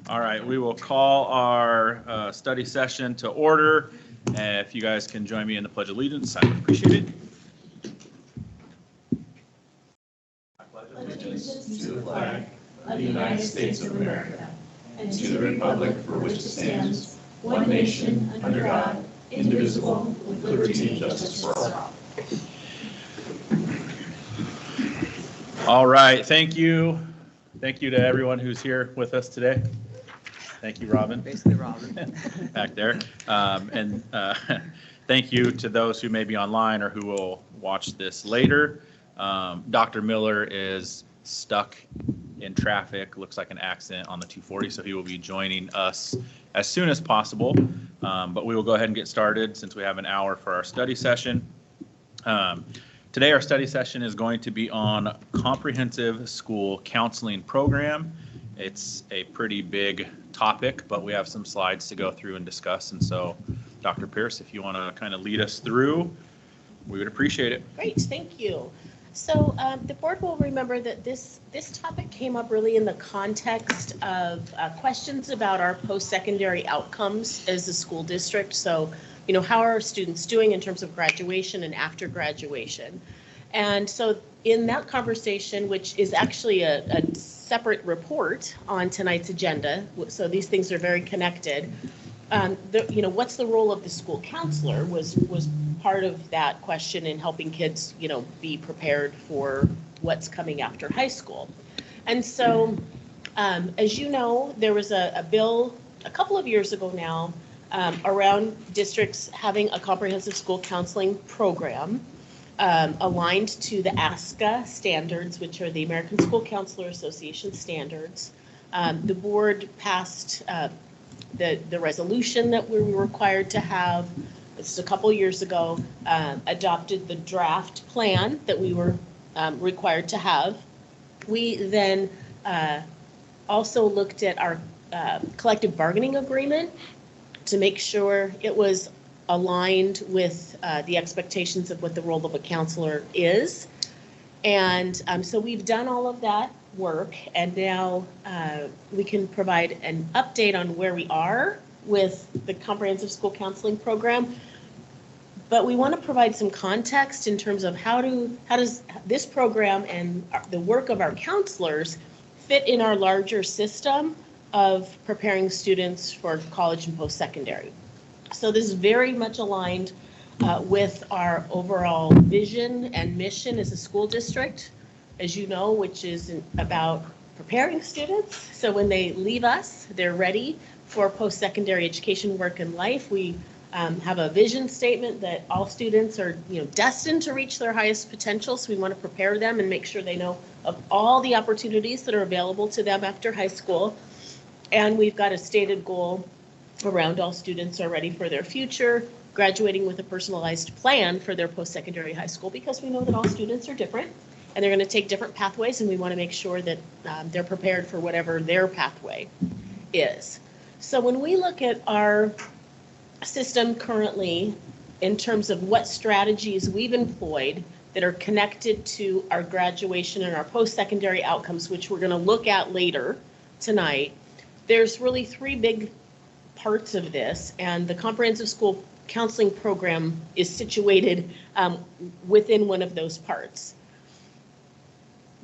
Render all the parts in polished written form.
All right, we will call our study session to order. If you guys can join me in the Pledge of Allegiance, I would appreciate it. I pledge allegiance to the flag of the United States of America and to the republic for which it stands, one nation, under God, indivisible, with liberty and justice for all. All right, thank you. Thank you to everyone who's here with us today. Thank you, Robin. Basically, Robin. Back there. Thank you to those who may be online or who will watch this later. Dr. Miller is stuck in traffic, looks like an accident on the 240, so he will be joining us as soon as possible. But we will go ahead and get started since we have an hour for our study session. Today, our study session is going to be on comprehensive school counseling program. It's a pretty big topic, but we have some slides to go through and discuss. And so, Dr. Pierce, if you want to kind of lead us through, we would appreciate it. Great, thank you. So the board will remember that this topic came up really in the context of questions about our post-secondary outcomes as a school district. So, you know, how are our students doing in terms of graduation and after graduation? And so in that conversation, which is actually a separate report on tonight's agenda, so these things are very connected, you know, what's the role of the school counselor was part of that question in helping kids, you know, be prepared for what's coming after high school. And so, as you know, there was a bill a couple of years ago now around districts having a comprehensive school counseling program aligned to the ASCA standards, which are the American School Counselor Association standards. The board passed the resolution that we were required to have. This is a couple years ago, adopted the draft plan that we were required to have. We then also looked at our collective bargaining agreement to make sure it was aligned with the expectations of what the role of a counselor is. And so we've done all of that work, and now we can provide an update on where we are with the comprehensive school counseling program. But we want to provide some context in terms of how does this program and the work of our counselors fit in our larger system of preparing students for college and post-secondary. So this is very much aligned with our overall vision and mission as a school district, as you know, which is about preparing students. So when they leave us, they're ready for post-secondary education, work, and life. We have a vision statement that all students are, you know, destined to reach their highest potential. So we want to prepare them and make sure they know of all the opportunities that are available to them after high school. And we've got a stated goal around all students are ready for their future, graduating with a personalized plan for their post-secondary high school, because we know that all students are different and they're going to take different pathways, and we want to make sure that they're prepared for whatever their pathway is. So when we look at our system currently in terms of what strategies we've employed that are connected to our graduation and our post-secondary outcomes, which we're going to look at later tonight, there's really three big parts of this, and the comprehensive school counseling program is situated within one of those parts.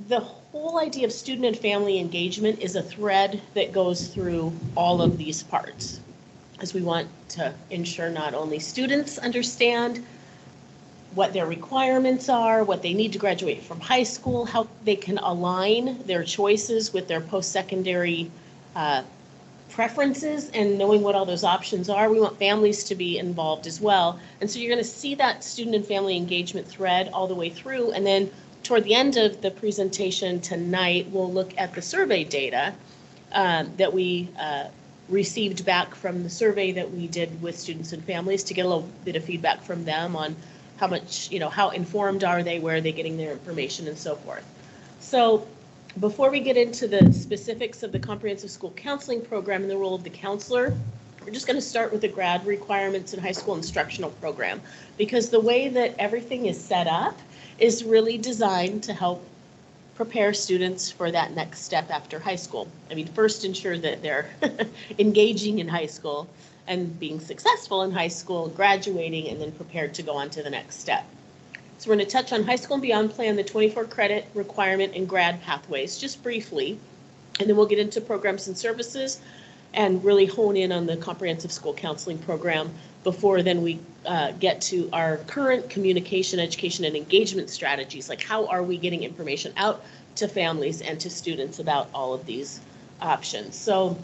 The whole idea of student and family engagement is a thread that goes through all of these parts, as we want to ensure not only students understand what their requirements are, what they need to graduate from high school, how they can align their choices with their post-secondary preferences, and knowing what all those options are. We want families to be involved as well. And so you're going to see that student and family engagement thread all the way through. And then toward the end of the presentation tonight, we'll look at the survey data that we received back from the survey that we did with students and families to get a little bit of feedback from them on how much, you know, how informed are they, where are they getting their information, and so forth. So before we get into the specifics of the comprehensive school counseling program and the role of the counselor, we're just going to start with the grad requirements and high school instructional program, because the way that everything is set up is really designed to help prepare students for that next step after high school. I mean, first ensure that they're engaging in high school and being successful in high school, graduating, and then prepared to go on to the next step. So we're going to touch on High School and Beyond Plan, the 24 credit requirement and grad pathways, just briefly. And then we'll get into programs and services and really hone in on the comprehensive school counseling program before then we get to our current communication, education, and engagement strategies, like how are we getting information out to families and to students about all of these options. So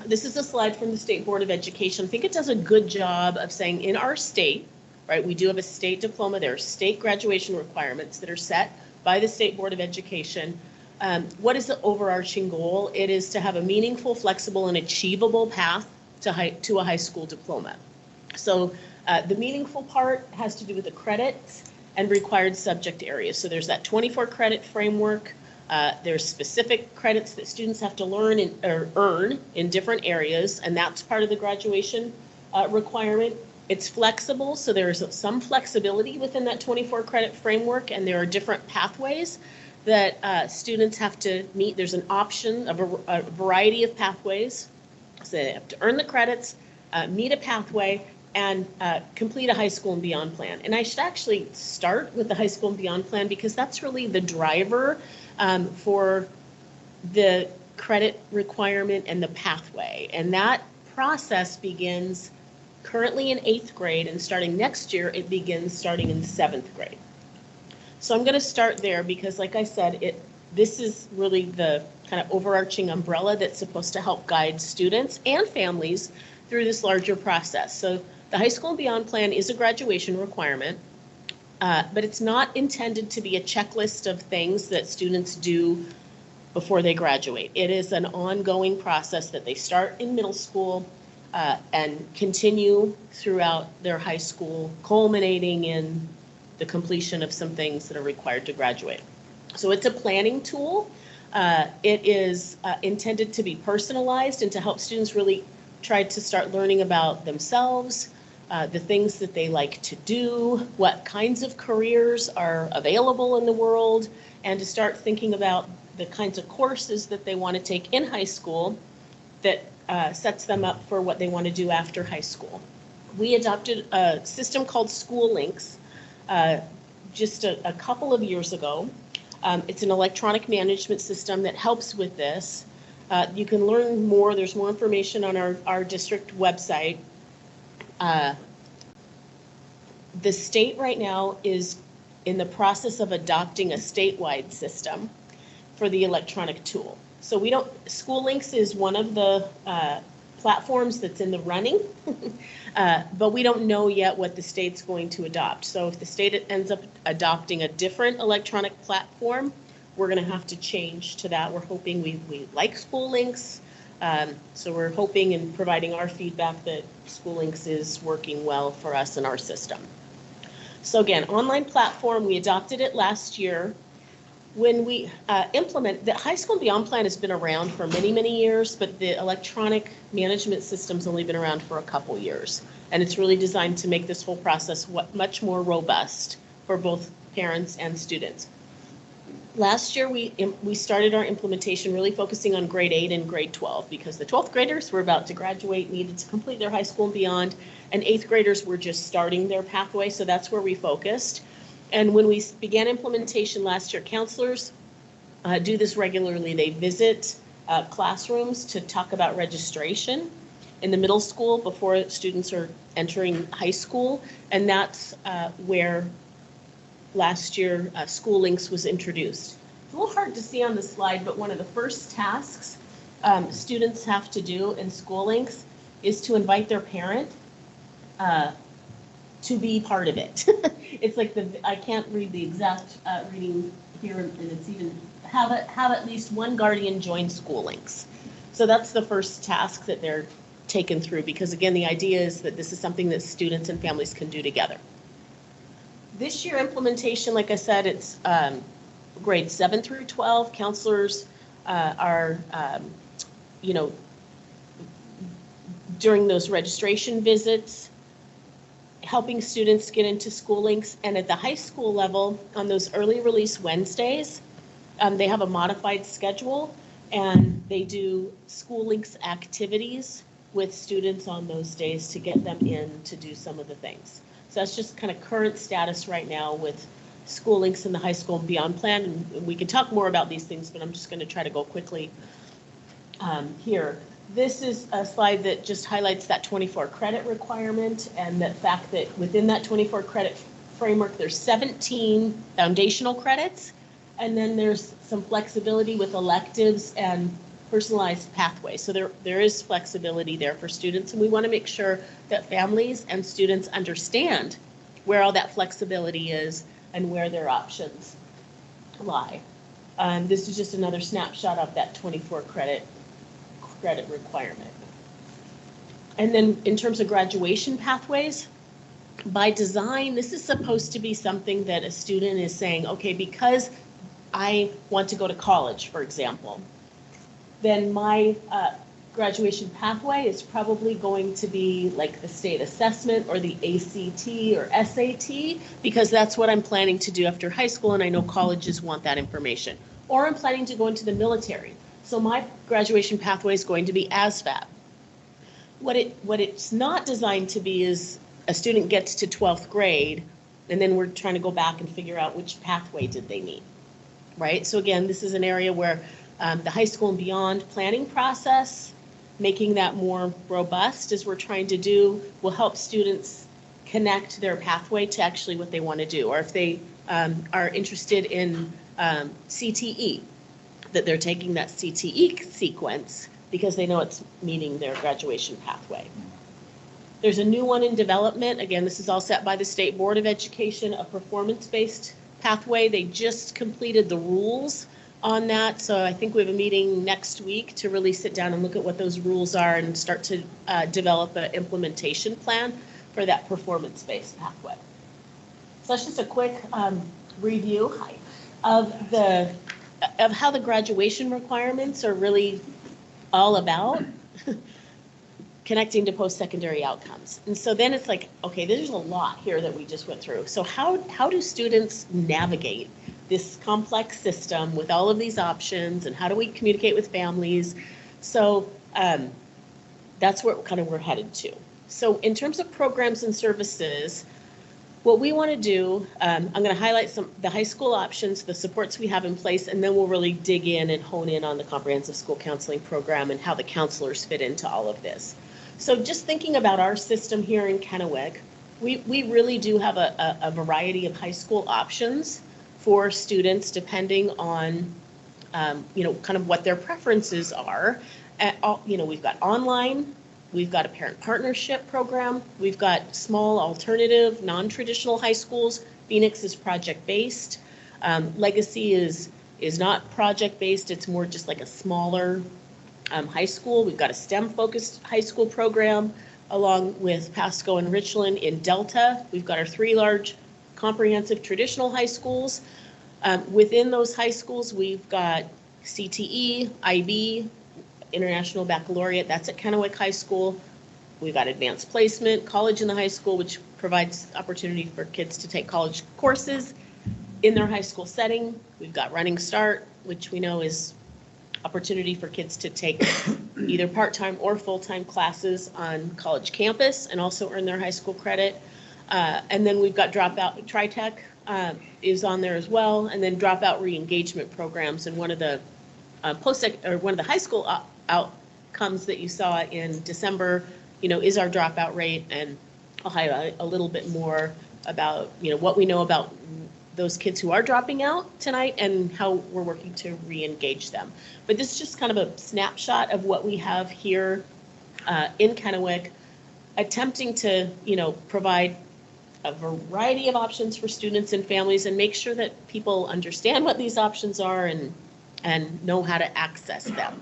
this is a slide from the State Board of Education. I think it does a good job of saying in our state, right, we do have a state diploma. There are state graduation requirements that are set by the State Board of Education. What is the overarching goal? It is to have a meaningful, flexible, and achievable path to a high school diploma. So the meaningful part has to do with the credits and required subject areas. So there's that 24 credit framework. There's specific credits that students have to learn or earn in different areas, and that's part of the graduation requirement. It's flexible, so there's some flexibility within that 24 credit framework, and there are different pathways that students have to meet. There's an option of a variety of pathways. So they have to earn the credits, meet a pathway, and complete a high school and beyond plan. And I should actually start with the high school and beyond plan because that's really the driver for the credit requirement and the pathway. And that process begins currently in 8th grade, and starting next year, it begins starting in 7th grade. So I'm going to start there because, like I said, this is really the kind of overarching umbrella that's supposed to help guide students and families through this larger process. So the high school and beyond plan is a graduation requirement, but it's not intended to be a checklist of things that students do before they graduate. It is an ongoing process that they start in middle school and continue throughout their high school, culminating in the completion of some things that are required to graduate. So it's a planning tool. It is intended to be personalized and to help students really try to start learning about themselves, the things that they like to do, what kinds of careers are available in the world, and to start thinking about the kinds of courses that they want to take in high school that sets them up for what they want to do after high school. We adopted a system called School Links just a couple of years ago. It's an electronic management system that helps with this. You can learn more. There's more information on our district website. The state right now is in the process of adopting a statewide system for the electronic tool. So School Links is one of the platforms that's in the running, but we don't know yet what the state's going to adopt. So if the state ends up adopting a different electronic platform, we're going to have to change to that. We're hoping we like School Links, so we're hoping and providing our feedback that School Links is working well for us in our system. So again, online platform, we adopted it last year. When we implement, the high school and beyond plan has been around for many, many years, but the electronic management system's only been around for a couple years. And it's really designed to make this whole process much more robust for both parents and students. Last year, we started our implementation really focusing on grade 8 and grade 12 because the 12th graders were about to graduate, needed to complete their high school and beyond, and 8th graders were just starting their pathway, so that's where we focused. And when we began implementation last year, counselors do this regularly. They visit classrooms to talk about registration in the middle school before students are entering high school. And that's where last year School Links was introduced. It's a little hard to see on the slide, but one of the first tasks students have to do in School Links is to invite their parent to be part of it. It's like I can't read the exact reading here, and it's even have at least one guardian join School Links. So that's the first task that they're taken through, because again, the idea is that this is something that students and families can do together. This year implementation, like I said, it's grades 7 through 12. Counselors are, during those registration visits, helping students get into School Links. And at the high school level, on those early release Wednesdays, They have a modified schedule, and they do school links activities with students on those days to get them in to do some of the things. So that's just kind of current status right now with school links in the high school and beyond plan. And we can talk more about these things, but I'm just going to try to go quickly here. This is a slide that just highlights that 24 credit requirement and the fact that within that 24 credit framework, there's 17 foundational credits, and then there's some flexibility with electives and personalized pathways. So there is flexibility there for students, and we want to make sure that families and students understand where all that flexibility is and where their options lie. This is just another snapshot of that 24 credit requirement. And then in terms of graduation pathways, by design, this is supposed to be something that a student is saying, okay, because I want to go to college, for example, then my graduation pathway is probably going to be like the state assessment or the ACT or SAT, because that's what I'm planning to do after high school, and I know colleges want that information. Or I'm planning to go into the military. So my graduation pathway is going to be ASVAB. What it's not designed to be is a student gets to 12th grade, and then we're trying to go back and figure out which pathway did they need, right? So again, this is an area where the high school and beyond planning process, making that more robust as we're trying to do, will help students connect their pathway to actually what they want to do. Or if they are interested in CTE, that they're taking that CTE sequence because they know it's meeting their graduation pathway. There's a new one in development. Again, this is all set by the State Board of Education, a performance-based pathway. They just completed the rules on that. So I think we have a meeting next week to really sit down and look at what those rules are and start to develop an implementation plan for that performance-based pathway. So that's just a quick review of how the graduation requirements are really all about connecting to post-secondary outcomes. And so then it's like, okay, there's a lot here that we just went through. So how do students navigate this complex system with all of these options, and how do we communicate with families? So that's where kind of we're headed to. So in terms of programs and services, what we want to do, I'm going to highlight the high school options, the supports we have in place, and then we'll really dig in and hone in on the comprehensive school counseling program and how the counselors fit into all of this. So just thinking about our system here in Kennewick, we really do have a variety of high school options for students depending on, kind of what their preferences are. We've got online, we've got a parent partnership program, we've got small alternative, non-traditional high schools. Phoenix is project-based. Legacy is not project-based, it's more just like a smaller high school. We've got a STEM-focused high school program along with Pasco and Richland. In Delta, we've got our 3 large comprehensive traditional high schools. Within those high schools, we've got CTE, IB, International Baccalaureate, that's at Kennewick High School. We've got advanced placement, college in the high school, which provides opportunity for kids to take college courses in their high school setting. We've got Running Start, which we know is opportunity for kids to take either part-time or full-time classes on college campus and also earn their high school credit. And then we've got Dropout, TriTech is on there as well, and then dropout re-engagement programs. And one of the one of the high school outcomes that you saw in December, is our dropout rate. And I'll highlight a little bit more about, what we know about those kids who are dropping out tonight and how we're working to re-engage them. But this is just kind of a snapshot of what we have here in Kennewick, attempting to, provide a variety of options for students and families and make sure that people understand what these options are and know how to access them.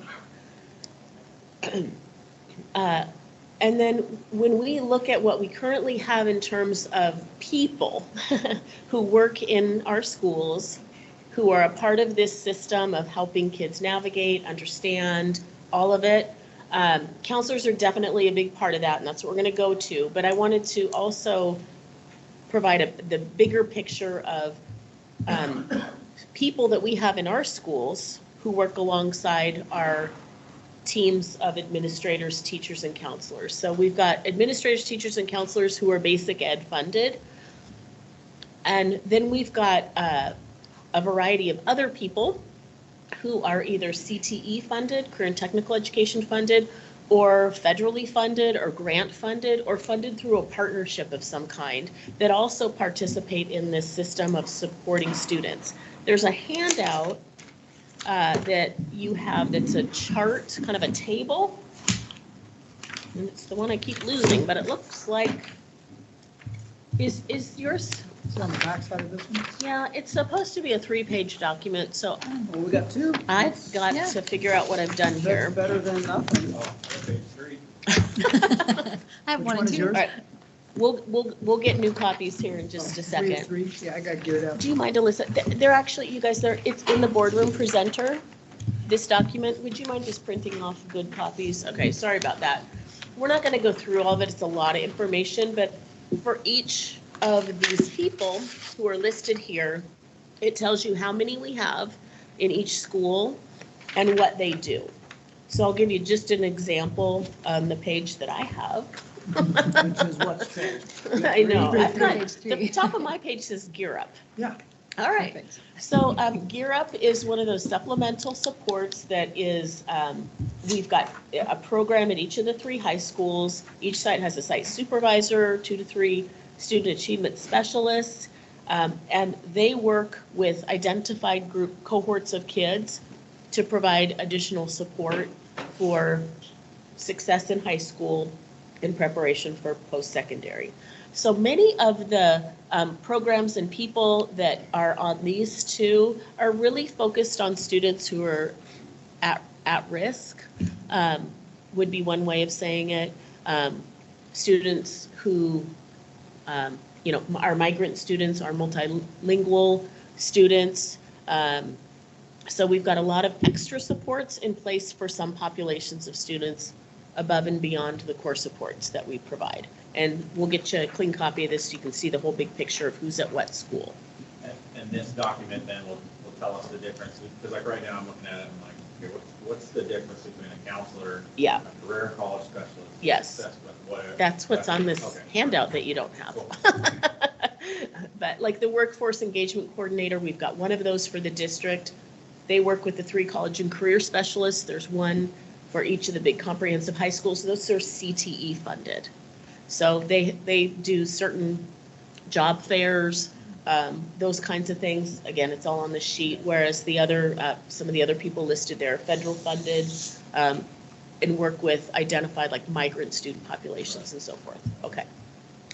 And then when we look at what we currently have in terms of people who work in our schools, who are a part of this system of helping kids navigate, understand all of it, counselors are definitely a big part of that, and that's what we're going to go to. But I wanted to also provide the bigger picture of people that we have in our schools who work alongside our teams of administrators, teachers, and counselors. So we've got administrators, teachers, and counselors who are basic ed funded. And then we've got a variety of other people who are either CTE funded, career and technical education funded, or federally funded, or grant funded, or funded through a partnership of some kind that also participate in this system of supporting students. There's a handout that you have that's a chart, kind of a table. And it's the one I keep losing, but it looks like, is yours? Is it on the back side of this one? Yeah, it's supposed to be a 3-page document, so Well, we got two. I've got to figure out what I've done That's here. better than nothing. Oh, okay, 3. I have Which one one and is two. yours? All right, we'll get new copies here in just a second. Three. Yeah, I got geared up. Do you mind, Alyssa? They're actually, you guys, it's in the boardroom presenter, this document. Would you mind just printing off good copies? Okay, sorry about that. We're not going to go through all of it. It's a lot of information, but for each of these people who are listed here, it tells you how many we have in each school and what they do. So I'll give you just an example on the page that I have. Which is what's changed. I know. Three, I've got, Page the 3. top of my page says Gear Up. Yeah. All right. Perfect. So Gear Up is one of those supplemental supports that is, we've got a program at each of the 3 high schools. Each site has a site supervisor, 2 to 3 student achievement specialists, and they work with identified group cohorts of kids to provide additional support for success in high school in preparation for post-secondary. So many of the programs and people that are on these 2 are really focused on students who are at risk, would be one way of saying it. Students who, are migrant students, are multilingual students. So we've got a lot of extra supports in place for some populations of students above and beyond the core supports that we provide. And we'll get you a clean copy of this so you can see the whole big picture of who's at what school. And this document then will tell us the difference, because like right now I'm looking at it, I'm like, okay, what's the difference between a counselor, Yeah, a career college specialist? Yes. assessment, whatever. that's what's on this Okay. handout that you don't have. Cool. But like the workforce engagement coordinator, we've got one of those for the district. They work with the 3 college and career specialists. There's one for each of the big comprehensive high schools. Those are CTE funded. So they do certain job fairs, those kinds of things. Again, it's all on the sheet, whereas the other, some of the other people listed there are federal funded, and work with identified like migrant student populations and so forth. Okay.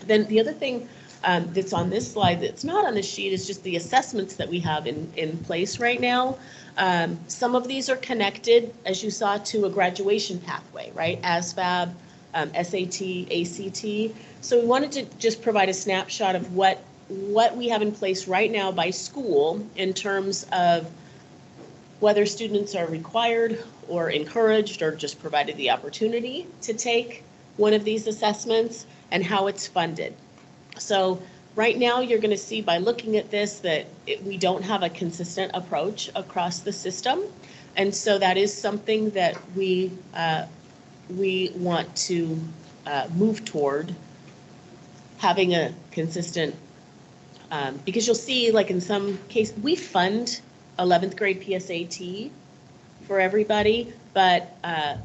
Then the other thing that's on this slide that's not on the sheet is just the assessments that we have in place right now. Some of these are connected, as you saw, to a graduation pathway, right? ASVAB, SAT, ACT. So we wanted to just provide a snapshot of what we have in place right now by school in terms of whether students are required or encouraged or just provided the opportunity to take one of these assessments and how it's funded. So right now you're going to see by looking at this that we don't have a consistent approach across the system. And so that is something that we want to move toward having a consistent, because you'll see like in some cases, we fund 11th grade PSAT for everybody, but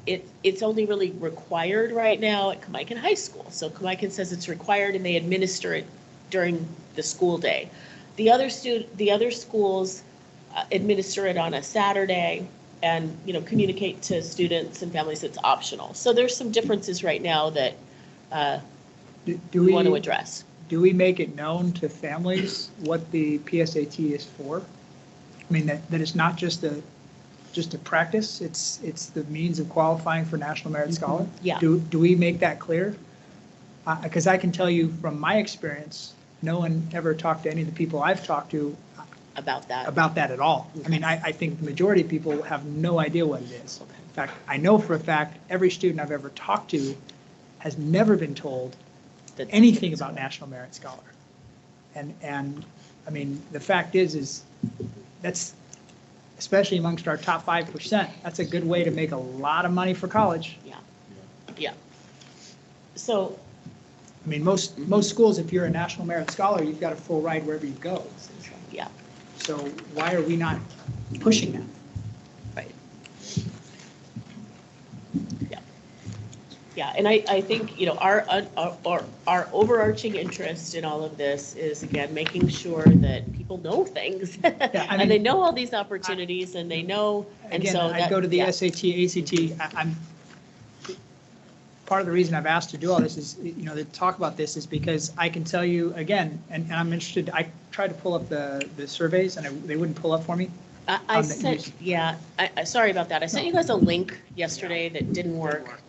it's only really required right now at Kennewick High School. So Kennewick says it's required and they administer it during the school day. The other schools administer it on a Saturday and communicate to students and families it's optional. So there's some differences right now that we want to address. Do we make it known to families what the PSAT is for? I mean, that it's not just a practice, it's the means of qualifying for National Merit Scholar? Yeah. Do we make that clear? Because I can tell you from my experience, no one ever talked to any of the people I've talked to About that. at all. I mean, I think the majority of people have no idea what it is. Okay. In fact, I know for a fact, every student I've ever talked to has never been told anything about National Merit Scholar. And I mean, the fact is that's, especially amongst our top 5%, that's a good way to make a lot of money for college. Yeah. So, I mean, most schools, if you're a National Merit Scholar, you've got a full ride wherever you go. yeah, So why are we not pushing that? right. Yeah, and I think, our overarching interest in all of this is, again, making sure that people know things. And they know all these opportunities and they know, and Again, so I that. go to the yeah. SAT, ACT, I'm, part of the reason I've asked to do all this is, to talk about this is because I can tell you, again, and I'm interested, I tried to pull up the surveys and they wouldn't pull up for me. I sent, sorry about that. I sent you guys a link yesterday that didn't work.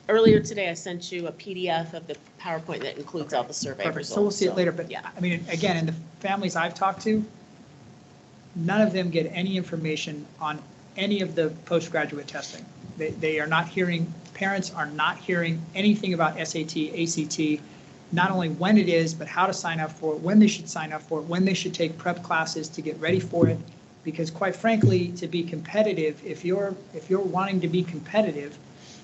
Earlier today, I sent you a PDF of the PowerPoint that includes all the survey Perfect. results. So we'll see it later, but yeah. I mean, again, in the families I've talked to, none of them get any information on any of the postgraduate testing. They are not hearing, parents are not hearing anything about SAT, ACT, not only when it is, but how to sign up for it, when they should sign up for it, when they should take prep classes to get ready for it. Because quite frankly, to be competitive, if you're wanting to be competitive,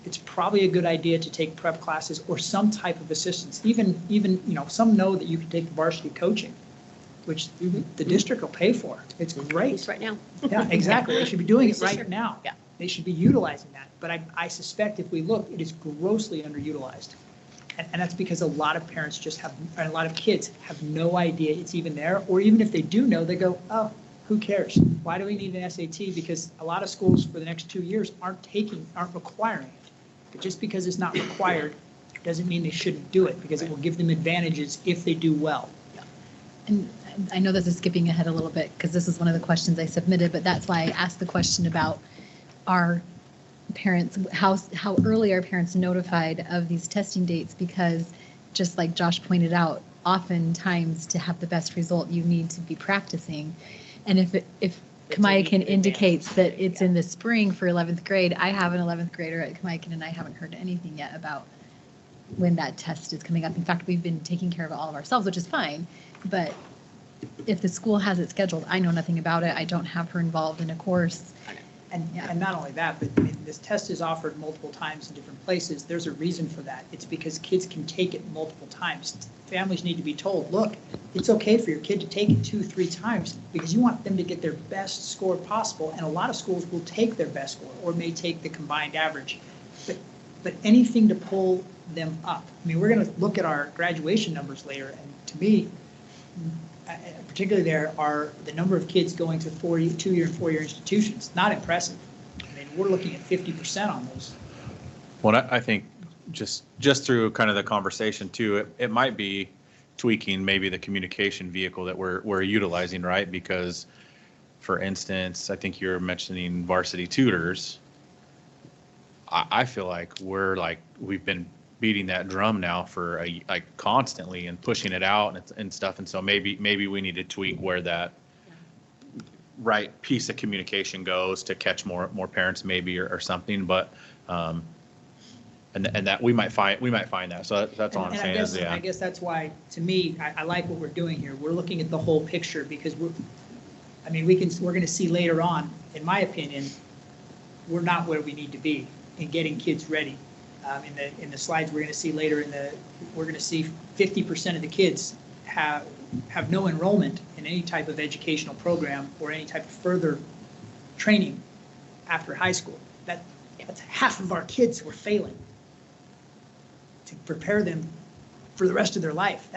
it's probably a good idea to take prep classes or some type of assistance. Even some know that you can take varsity coaching, which the district will pay for. It's great. Right now. Yeah, exactly. They should be doing it right Sure. now. Yeah. They should be utilizing that. But I suspect if we look, it is grossly underutilized. And that's because a lot of parents a lot of kids have no idea it's even there. Or even if they do know, they go, oh, who cares? Why do we need an SAT? Because a lot of schools for the next 2 years aren't requiring it. But just because it's not required doesn't mean they shouldn't do it, because it will give them advantages if they do well. And I know this is skipping ahead a little bit because this is one of the questions I submitted, but that's why I asked the question about our parents, how early are parents notified of these testing dates? Because just like Josh pointed out, oftentimes to have the best result, you need to be practicing. And if Kennewick indicates that it's in the spring for 11th grade, I have an 11th grader at Kennewick and I haven't heard anything yet about when that test is coming up. In fact, we've been taking care of it all of ourselves, which is fine. But if the school has it scheduled, I know nothing about it. I don't have her involved in a course. And not only that, but I mean, this test is offered multiple times in different places. There's a reason for that. It's because kids can take it multiple times. Families need to be told, look, it's okay for your kid to take it 2-3 times because you want them to get their best score possible. And a lot of schools will take their best score or may take the combined average. But anything to pull them up. I mean, we're going to look at our graduation numbers later. And to me, particularly there are the number of kids going to 2-year and 4-year institutions. Not impressive. I mean, we're looking at 50% on those. Well, I think just through kind of the conversation too, it might be tweaking maybe the communication vehicle that we're utilizing, right? Because, for instance, I think you're mentioning varsity tutors. I feel like we've been beating that drum now for constantly and pushing it out and stuff. And so maybe we need to tweak where that right piece of communication goes to catch more parents maybe or something. But and that we might find that. So that's all I'm saying. I guess that's why, to me, I like what we're doing here. We're looking at the whole picture because we're going to see later on, in my opinion, we're not where we need to be in getting kids ready. In the slides we're going to see later, we're going to see 50% of the kids have no enrollment in any type of educational program or any type of further training after high school. That's half of our kids who are failing to prepare them for the rest of their life.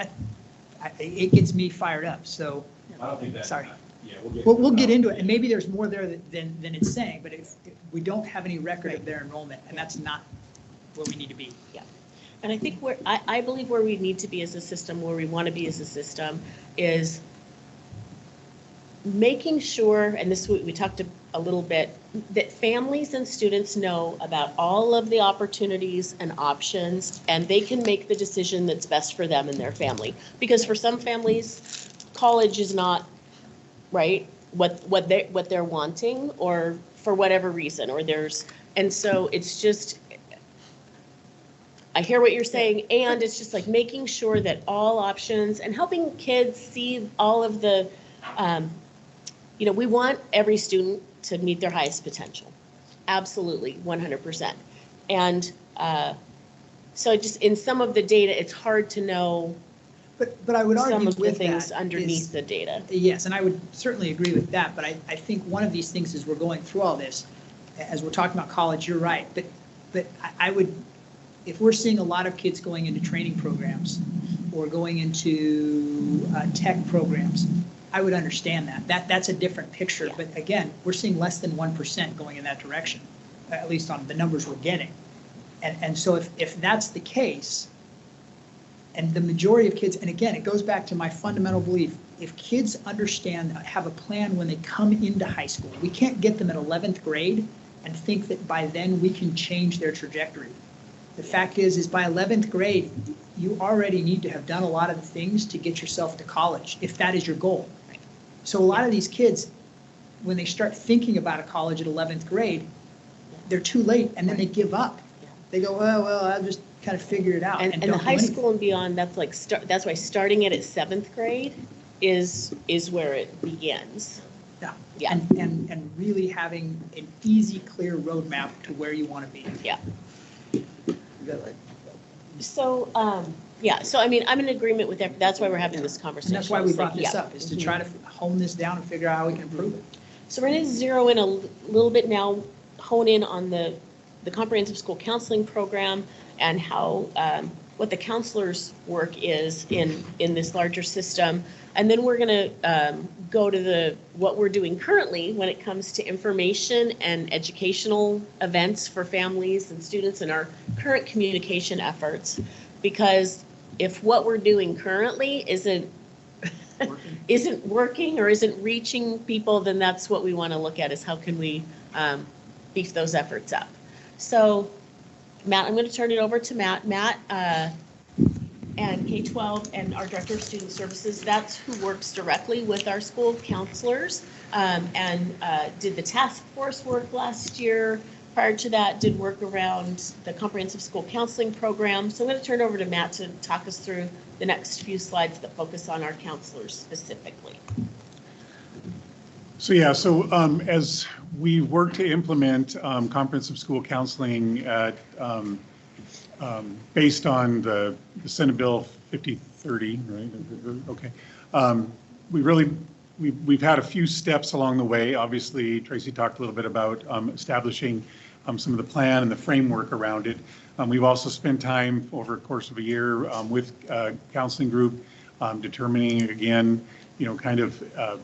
It gets me fired up. So, I don't think that. Sorry. Yeah, we'll get into it, and maybe there's more there than it's saying. But if we don't have any record of their enrollment, and that's not where we need to be. Yeah. And I think I believe where we need to be as a system, where we want to be as a system, is making sure, and this we talked a little bit, that families and students know about all of the opportunities and options, and they can make the decision that's best for them and their family. Because for some families, college is not right what they're wanting, or for whatever reason, and so it's just, I hear what you're saying, and it's just like making sure that all options and helping kids see all of the we want every student to meet their highest potential. Absolutely, 100%. And so just in some of the data, it's hard to know But I would argue some of the with things that underneath is- the data. Yes, and I would certainly agree with that, but I think one of these things as we're going through all this, as we're talking about college, you're right, but I would, if we're seeing a lot of kids going into training programs or going into tech programs, I would understand that. That's a different picture, Yeah. but again, we're seeing less than 1% going in that direction, at least on the numbers we're getting. And so if that's the case, and the majority of kids, and again, it goes back to my fundamental belief, if kids understand, have a plan when they come into high school, we can't get them at 11th grade and think that by then we can change their trajectory. The fact is by 11th grade, you already need to have done a lot of the things to get yourself to college, if that is your goal. So a lot of these kids, when they start thinking about a college at 11th grade, they're too late, and then they give up. They go, well, I'll just kind of figure it out. And the don't do high anything. school and beyond, that's like, that's why starting it at 7th grade is where it begins. Yeah. Yeah. And really having an easy, clear roadmap to where you want to be. Yeah. So, yeah, so I mean, I'm in agreement with that. That's why we're having this conversation. And that's why we It's like, brought this yeah. up, is to Mhm. try to hone this down and figure out how we can improve it. So we're going to zero in a little bit now, hone in on the comprehensive school counseling program and how, what the counselors' work is in this larger system. And then we're going to go to what we're doing currently when it comes to information and educational events for families and students and our current communication efforts. Because if what we're doing currently isn't working or isn't reaching people, then that's what we want to look at, is how can we beef those efforts up. So Matt, I'm going to turn it over to Matt. Matt and K-12 and our Director of Student Services, that's who works directly with our school counselors and did the task force work last year. Prior to that, did work around the comprehensive school counseling program. So I'm going to turn it over to Matt to talk us through the next few slides that focus on our counselors specifically. So yeah, as we work to implement comprehensive school counseling at, based on the Senate Bill 5030, right? Okay. We've had a few steps along the way. Obviously, Tracy talked a little bit about establishing some of the plan and the framework around it. We've also spent time over the course of a year with a counseling group determining, again, kind of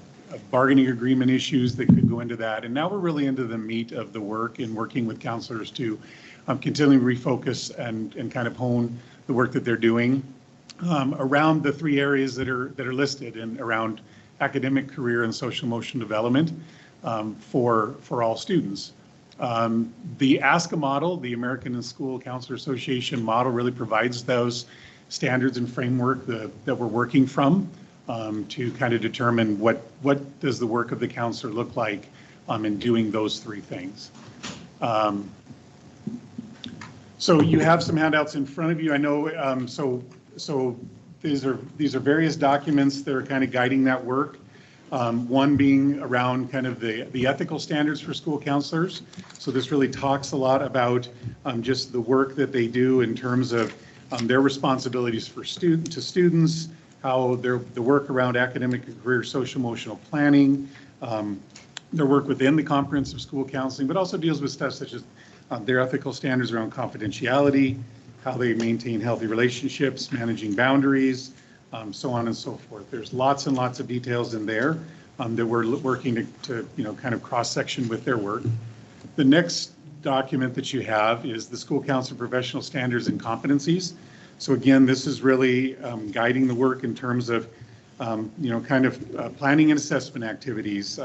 bargaining agreement issues that could go into that. And now we're really into the meat of the work and working with counselors to continually refocus and kind of hone the work that they're doing around the 3 areas that are listed, and around academic, career, and social emotional development for all students. The ASCA model, the American School Counselor Association model, really provides those standards and framework that we're working from to kind of determine what does the work of the counselor look like in doing those 3 things. So you have some handouts in front of you. I know, so these are various documents that are kind of guiding that work. One being around kind of the ethical standards for school counselors. So this really talks a lot about just the work that they do in terms of their responsibilities for students, how the work around academic and career social emotional planning, their work within the comprehensive school counseling, but also deals with stuff such as their ethical standards around confidentiality, how they maintain healthy relationships, managing boundaries, so on and so forth. There's lots and lots of details in there that we're working to kind of cross-section with their work. The next document that you have is the school counselor professional standards and competencies. So again, this is really guiding the work in terms of kind of planning and assessment activities,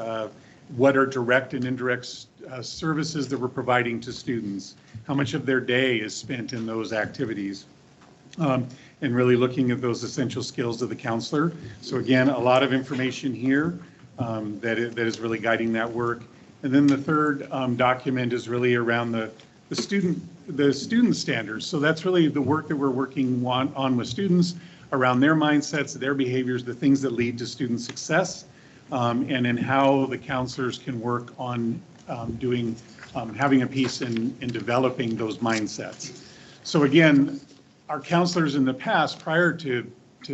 what are direct and indirect services that we're providing to students, how much of their day is spent in those activities, and really looking at those essential skills of the counselor. So again, a lot of information here that is really guiding that work. And then the third document is really around the student standards. So that's really the work that we're working on with students around their mindsets, their behaviors, the things that lead to student success. and in how the counselors can work on having a piece in developing those mindsets. So again, our counselors in the past, prior to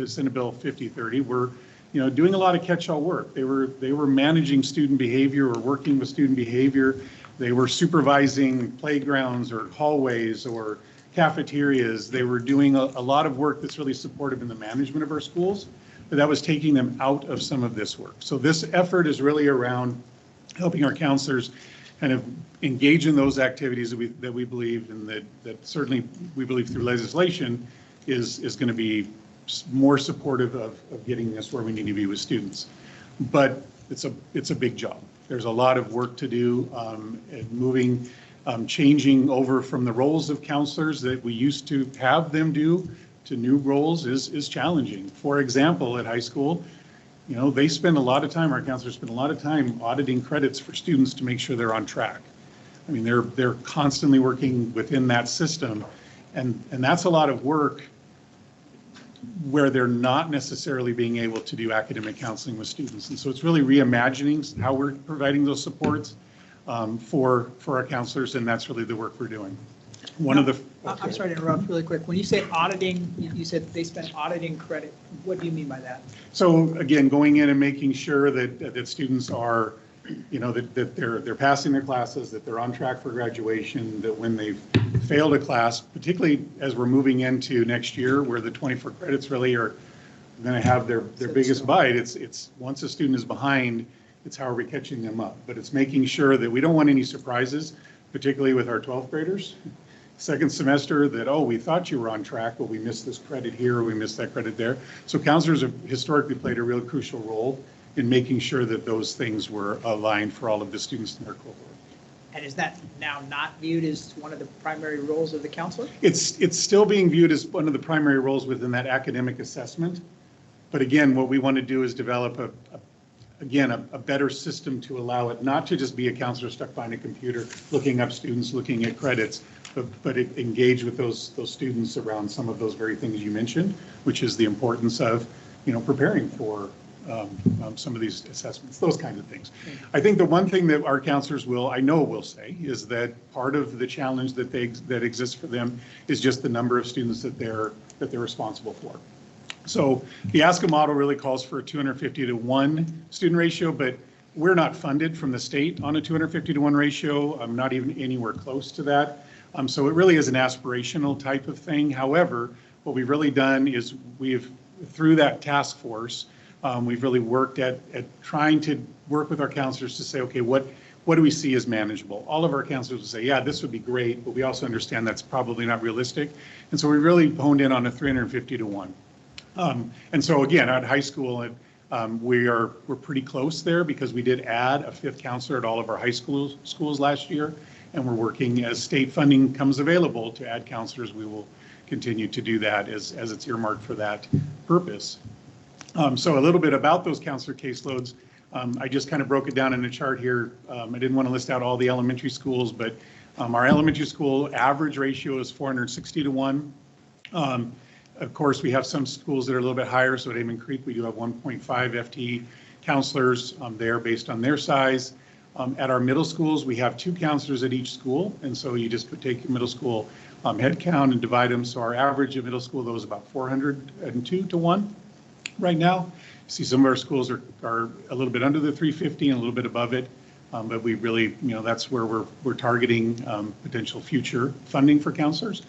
Senate Bill 5030, were doing a lot of catch-all work. They were managing student behavior or working with student behavior. They were supervising playgrounds or hallways or cafeterias. They were doing a lot of work that's really supportive in the management of our schools, but that was taking them out of some of this work. So this effort is really around helping our counselors kind of engage in those activities that we believe, and that certainly we believe through legislation is going to be more supportive of getting us where we need to be with students. But it's a big job. There's a lot of work to do, and changing over from the roles of counselors that we used to have them do to new roles is challenging. For example, at high school, they spend a lot of time, our counselors spend a lot of time auditing credits for students to make sure they're on track. I mean, they're constantly working within that system, and that's a lot of work where they're not necessarily being able to do academic counseling with students. And so it's really reimagining how we're providing those supports for our counselors, and that's really the work we're doing. I'm sorry to interrupt really quick. When you say auditing, you said they spend auditing credit. What do you mean by that? So again, going in and making sure that students are, that they're passing their classes, that they're on track for graduation, that when they've failed a class, particularly as we're moving into next year where the 24 credits really are going to have their biggest bite, it's once a student is behind, it's how are we catching them up. But it's making sure that we don't want any surprises, particularly with our 12th graders. Second semester that, oh, we thought you were on track, but we missed this credit here, or we missed that credit there. So counselors have historically played a real crucial role in making sure that those things were aligned for all of the students in their cohort. And is that now not viewed as one of the primary roles of the counselor? It's still being viewed as one of the primary roles within that academic assessment. But again, what we want to do is develop a better system to allow it not to just be a counselor stuck behind a computer looking up students, looking at credits, but engage with those students around some of those very things you mentioned, which is the importance of preparing for some of these assessments, those kinds of things. I think the one thing that our counselors will say is that part of the challenge that exists for them is just the number of students that they're responsible for. So the ASCA model really calls for a 250 to 1 student ratio, but we're not funded from the state on a 250 to 1 ratio. I'm not even anywhere close to that. So it really is an aspirational type of thing. However, what we've really done is through that task force, we've really worked at trying to work with our counselors to say, okay, what do we see as manageable? All of our counselors will say, yeah, this would be great, but we also understand that's probably not realistic. And so we really honed in on a 350 to 1. And so again, at high school, we're pretty close there because we did add a 5th counselor at all of our high schools last year. And we're working as state funding comes available to add counselors. We will continue to do that as it's earmarked for that purpose. So a little bit about those counselor caseloads. I just kind of broke it down in a chart here. I didn't want to list out all the elementary schools, but our elementary school average ratio is 460 to 1. Of course, we have some schools that are a little bit higher. So at Amon Creek, we do have 1.5 FTE counselors there based on their size. At our middle schools, we have 2 counselors at each school. And so you just take your middle school head count and divide them. So our average at middle school, though, is about 402 to 1 right now. You see some of our schools are a little bit under the 350 and a little bit above it. But we really, that's where we're targeting potential future funding for counselors.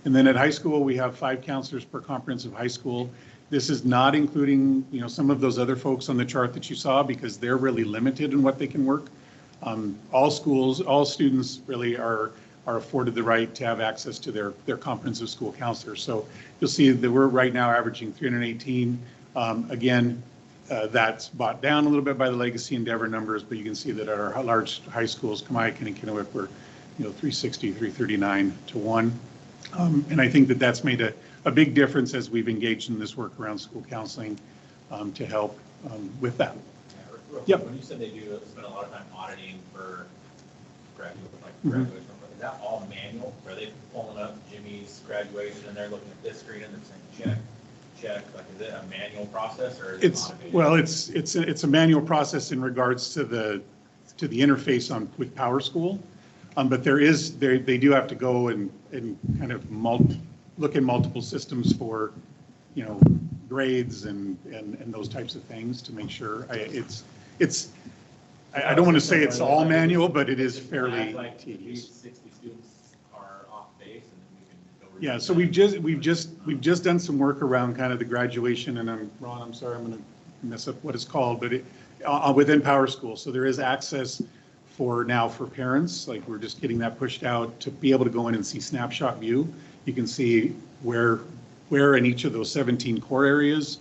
And then at high school, we have 5 counselors per comprehensive high school. This is not including, some of those other folks on the chart that you saw because they're really limited in what they can work. All students really are afforded the right to have access to their comprehensive school counselors. So you'll see that we're right now averaging 318. Again, that's brought down a little bit by the legacy endeavor numbers, but you can see that at our large high schools, Kennewick and Kennewick, we're 360, 339 to 1. And I think that's made a big difference as we've engaged in this work around school counseling to help with that. Yep. When you said they do spend a lot of time auditing for graduation, is that all manual? Are they pulling up Jimmy's graduation and they're looking at this screen and they're saying check? check? Like, is it a manual process or is It's, it automated? well, it's a manual process in regards to the interface with Power School. But they do have to go and kind of look in multiple systems for, grades and those types of things to make sure. I don't want to say it's all manual, but it is fairly Like, tedious. 60 students are off base and then we can go. Yeah, so we've just done some work around kind of the graduation, and Ron, I'm sorry, I'm going to mess up what it's called, but within Power School. So there is access for parents, like we're just getting that pushed out to be able to go in and see snapshot view. You can see where in each of those 17 core areas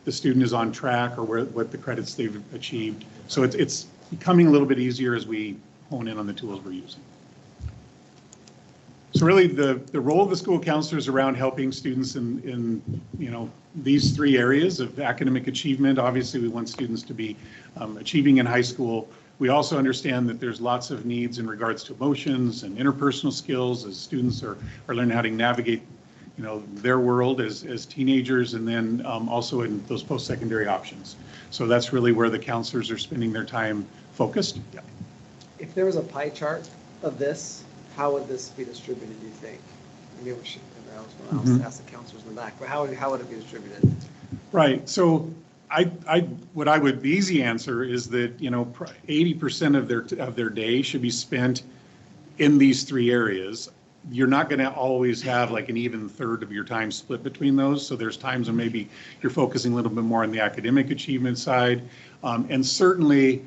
the student is on track or what the credits they've achieved. So it's becoming a little bit easier as we hone in on the tools we're using. So really the role of the school counselors around helping students in these three areas of academic achievement. Obviously we want students to be achieving in high school. We also understand that there's lots of needs in regards to emotions and interpersonal skills as students are learning how to navigate their world as teenagers, and then also in those post-secondary options. So that's really where the counselors are spending their time focused. Yeah. If there was a pie chart of this, how would this be distributed, do you think? Maybe we should, I was going to ask the counselors in the back, but how would it be distributed? Right. So the easy answer is that 80% of their day should be spent in these three areas. You're not going to always have like an even third of your time split between those. So there's times when maybe you're focusing a little bit more on the academic achievement side, and certainly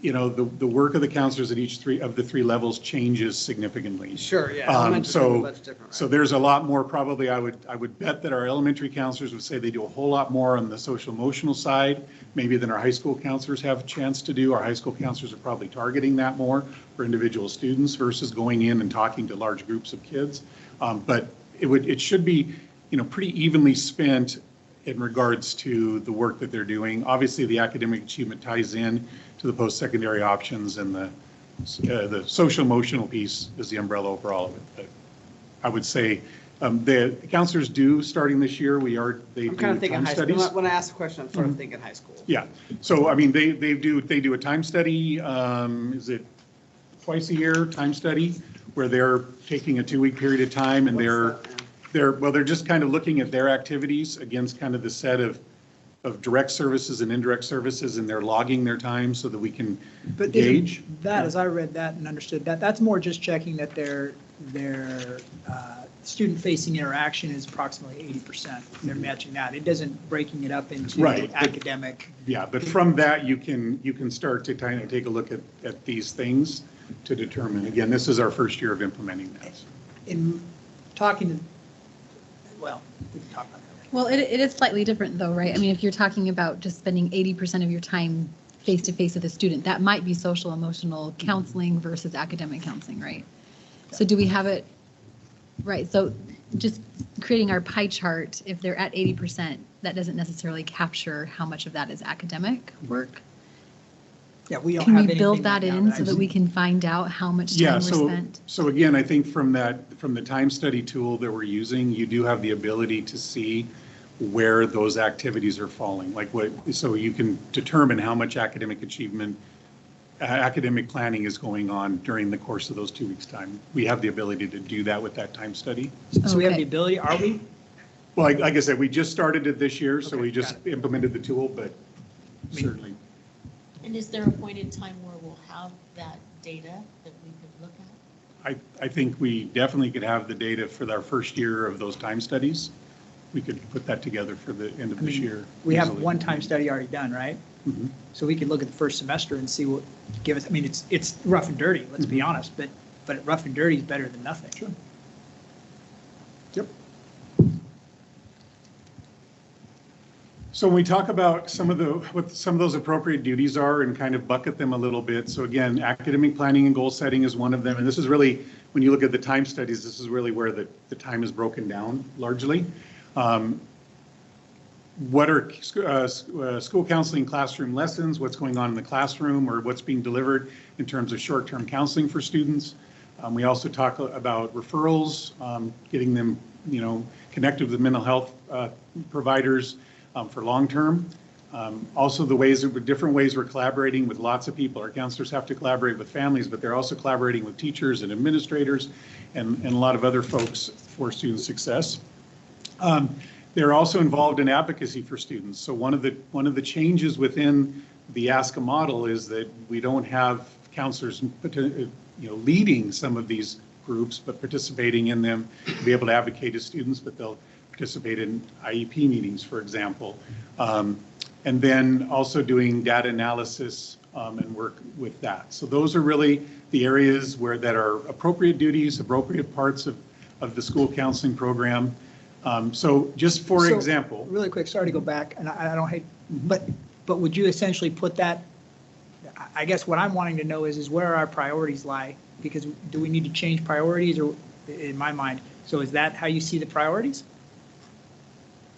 the work of the counselors at each of the three levels changes significantly. Sure, yeah. Elementary much different, right? So there's a lot more probably. I would bet that our elementary counselors would say they do a whole lot more on the social emotional side, maybe than our high school counselors have a chance to do. Our high school counselors are probably targeting that more for individual students versus going in and talking to large groups of kids. But it should be pretty evenly spent in regards to the work that they're doing. Obviously, the academic achievement ties in to the post-secondary options, and the social emotional piece is the umbrella over all of it. But I would say the counselors do, starting this year, I'm kind of thinking high school. When I ask the question, I'm sort of thinking high school. Yeah. So I mean, they do a time study. Is it twice a year time study where they're taking a 2-week period of time, and they're just kind of looking at their activities against kind of the set of direct services and indirect services, and they're logging their time so that we can gauge. That, as I read that and understood that, that's more just checking that their student-facing interaction is approximately 80%. They're matching that. It doesn't breaking it up into Right. academic. Yeah, but from that, you can start to kind of take a look at these things to determine. Again, this is our first year of implementing this. In talking to, well, we can talk about that. Well, it is slightly different though, right? I mean, if you're talking about just spending 80% of your time face-to-face with a student, that might be social emotional counseling versus academic counseling, right? So do we have it, right? So just creating our pie chart, if they're at 80%, that doesn't necessarily capture how much of that is academic work. Yeah, we don't Can have we build anything that right in now so that we can find out how much time we're spent? So again, I think from the time study tool that we're using, you do have the ability to see where those activities are falling. So you can determine how much academic achievement, academic planning is going on during the course of those 2 weeks' time. We have the ability to do that with that time study. So we have Okay. the ability, are we? Well, like I said, we just started it this year, so Okay, we just got it. implemented the tool, but certainly. And is there a point in time where we'll have that data that we could look at? I think we definitely could have the data for our first year of those time studies. We could put that together for the end of this year. We have easily. one time study already done, right? Mhm. So we could look at the first semester and see what, give us, I mean, it's rough and dirty, let's be honest, but rough and dirty is better than nothing. Sure. Yep. So when we talk about what some of those appropriate duties are and kind of bucket them a little bit. So again, academic planning and goal setting is one of them. And this is really, when you look at the time studies, this is really where the time is broken down largely. What are school counseling classroom lessons? What's going on in the classroom or what's being delivered in terms of short-term counseling for students? We also talk about referrals, getting them, connected with mental health providers for long-term. Also different ways we're collaborating with lots of people. Our counselors have to collaborate with families, but they're also collaborating with teachers and administrators and a lot of other folks for student success. They're also involved in advocacy for students. So one of the changes within the ASCA model is that we don't have counselors, leading some of these groups, but participating in them to be able to advocate to students, but they'll participate in IEP meetings, for example. And then also doing data analysis and work with that. So those are really the areas that are appropriate duties, appropriate parts of the school counseling program. So just for example. Really quick, sorry to go back, and I don't hate, but would you essentially put that, I guess what I'm wanting to know is where our priorities lie, because do we need to change priorities, or in my mind, so is that how you see the priorities?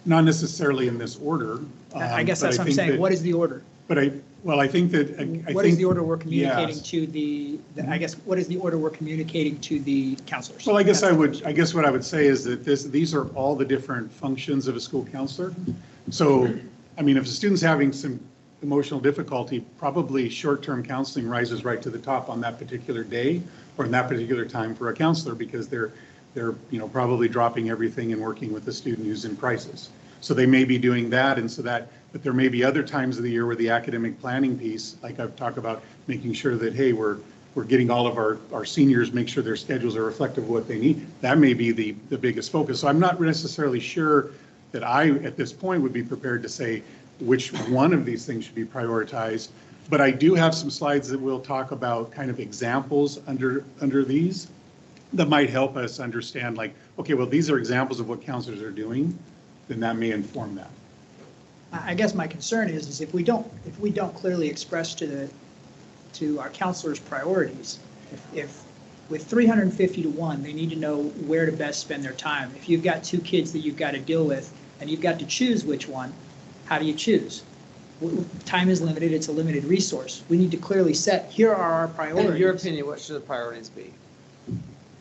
Not necessarily in this order. I guess that's what I'm saying. What is the order? I think that. What is the order we're communicating to the, I guess, what is the order we're communicating to the counselors? Well, I guess what I would say is that these are all the different functions of a school counselor. So, I mean, if a student's having some emotional difficulty, probably short-term counseling rises right to the top on that particular day or in that particular time for a counselor, because they're probably dropping everything and working with the student who's in crisis. So they may be doing that, but there may be other times of the year where the academic planning piece, like I've talked about, making sure that, hey, we're getting all of our seniors, make sure their schedules are reflective of what they need. That may be the biggest focus. So I'm not necessarily sure that I, at this point, would be prepared to say which one of these things should be prioritized. But I do have some slides that will talk about kind of examples under these that might help us understand, like, okay, well, these are examples of what counselors are doing, then that may inform that. I guess my concern is if we don't clearly express to our counselors priorities, if with 350 to 1, they need to know where to best spend their time. If you've got 2 kids that you've got to deal with and you've got to choose which one, how do you choose? Time is limited, it's a limited resource. We need to clearly set, here are our priorities. In your opinion, what should the priorities be?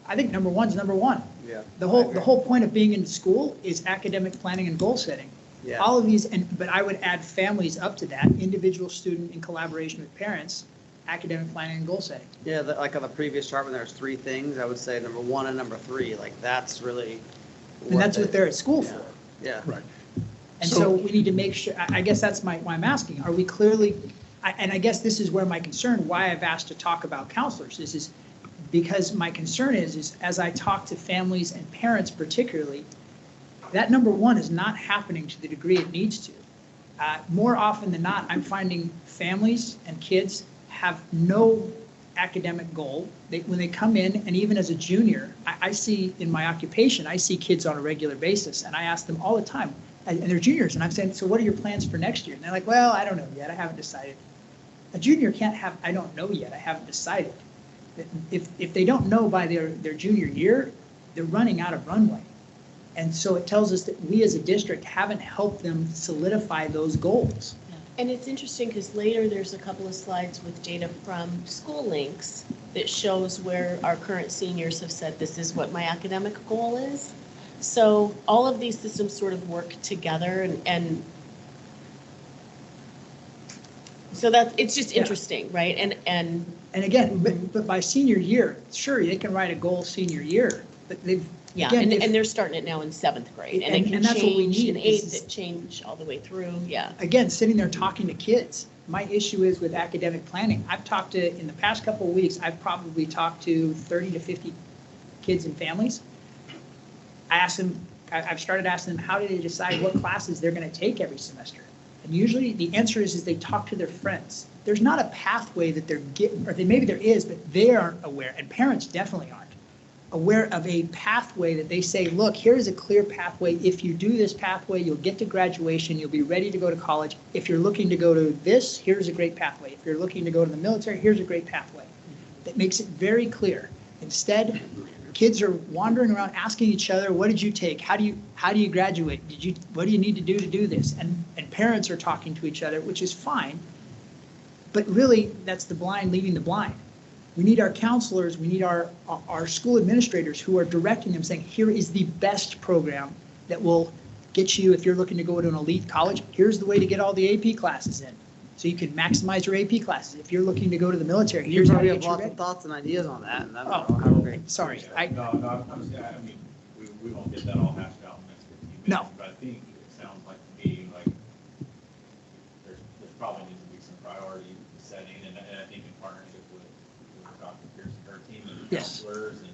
I think number one's number one. Yeah. The whole point of being in school is academic planning and goal setting. Yeah. All of these, but I would add families up to that, individual student in collaboration with parents, academic planning and goal setting. Yeah, like on the previous chart when there's 3 things, I would say number 1 and number 3, like that's really. And that's what they're at school for. Yeah. Right. And so we need to make sure, I guess that's why I'm asking, are we clearly, and I guess this is where my concern, why I've asked to talk about counselors, is because my concern is as I talk to families and parents particularly, that number 1 is not happening to the degree it needs to. More often than not, I'm finding families and kids have no academic goal. When they come in, and even as a junior, I see in my occupation, I see kids on a regular basis, and I ask them all the time, and they're juniors, and I'm saying, so what are your plans for next year? And they're like, well, I don't know yet, I haven't decided. A junior can't have, I don't know yet, I haven't decided. If they don't know by their junior year, they're running out of runway. And so it tells us that we as a district haven't helped them solidify those goals. And it's interesting because later there's a couple of slides with data from School Links that shows where our current seniors have said, this is what my academic goal is. So all of these systems sort of work together, and so that it's just interesting, right? And again, but by senior year, sure, they can write a goal senior year, but they've, yeah, again, and they're starting it now in 7th grade, and it can that's what we change need in is- 8th, it change all the way through, yeah. again, sitting there talking to kids. My issue is with academic planning. I've talked to, in the past couple of weeks, I've probably talked to 30 to 50 kids and families. I've started asking them, how do they decide what classes they're going to take every semester? And usually the answer is they talk to their friends. There's not a pathway that they're getting, or maybe there is, but they aren't aware, and parents definitely aren't aware of a pathway that they say, look, here's a clear pathway. If you do this pathway, you'll get to graduation, you'll be ready to go to college. If you're looking to go to this, here's a great pathway. If you're looking to go to the military, here's a great pathway. That makes it very clear. Instead, kids are wandering around asking each other, what did you take? How do you graduate? What do you need to do this? And parents are talking to each other, which is fine. But really, that's the blind leading the blind. We need our counselors, we need our school administrators who are directing them, saying, here is the best program that will get you, if you're looking to go to an elite college, here's the way to get all the AP classes in. So you can maximize your AP classes. If you're looking to go to the military, You here's how probably to have get you lots ready. of thoughts and ideas on that, and I Oh, don't know how great. sorry, No, I'm just, I mean, we won't get that all hashed out in the next 15 minutes. No. But I think it sounds like to me, like, there's probably needs to be some priority setting, and I think in partnership with Dr. Pierce and her team and the Yes. counselors, and,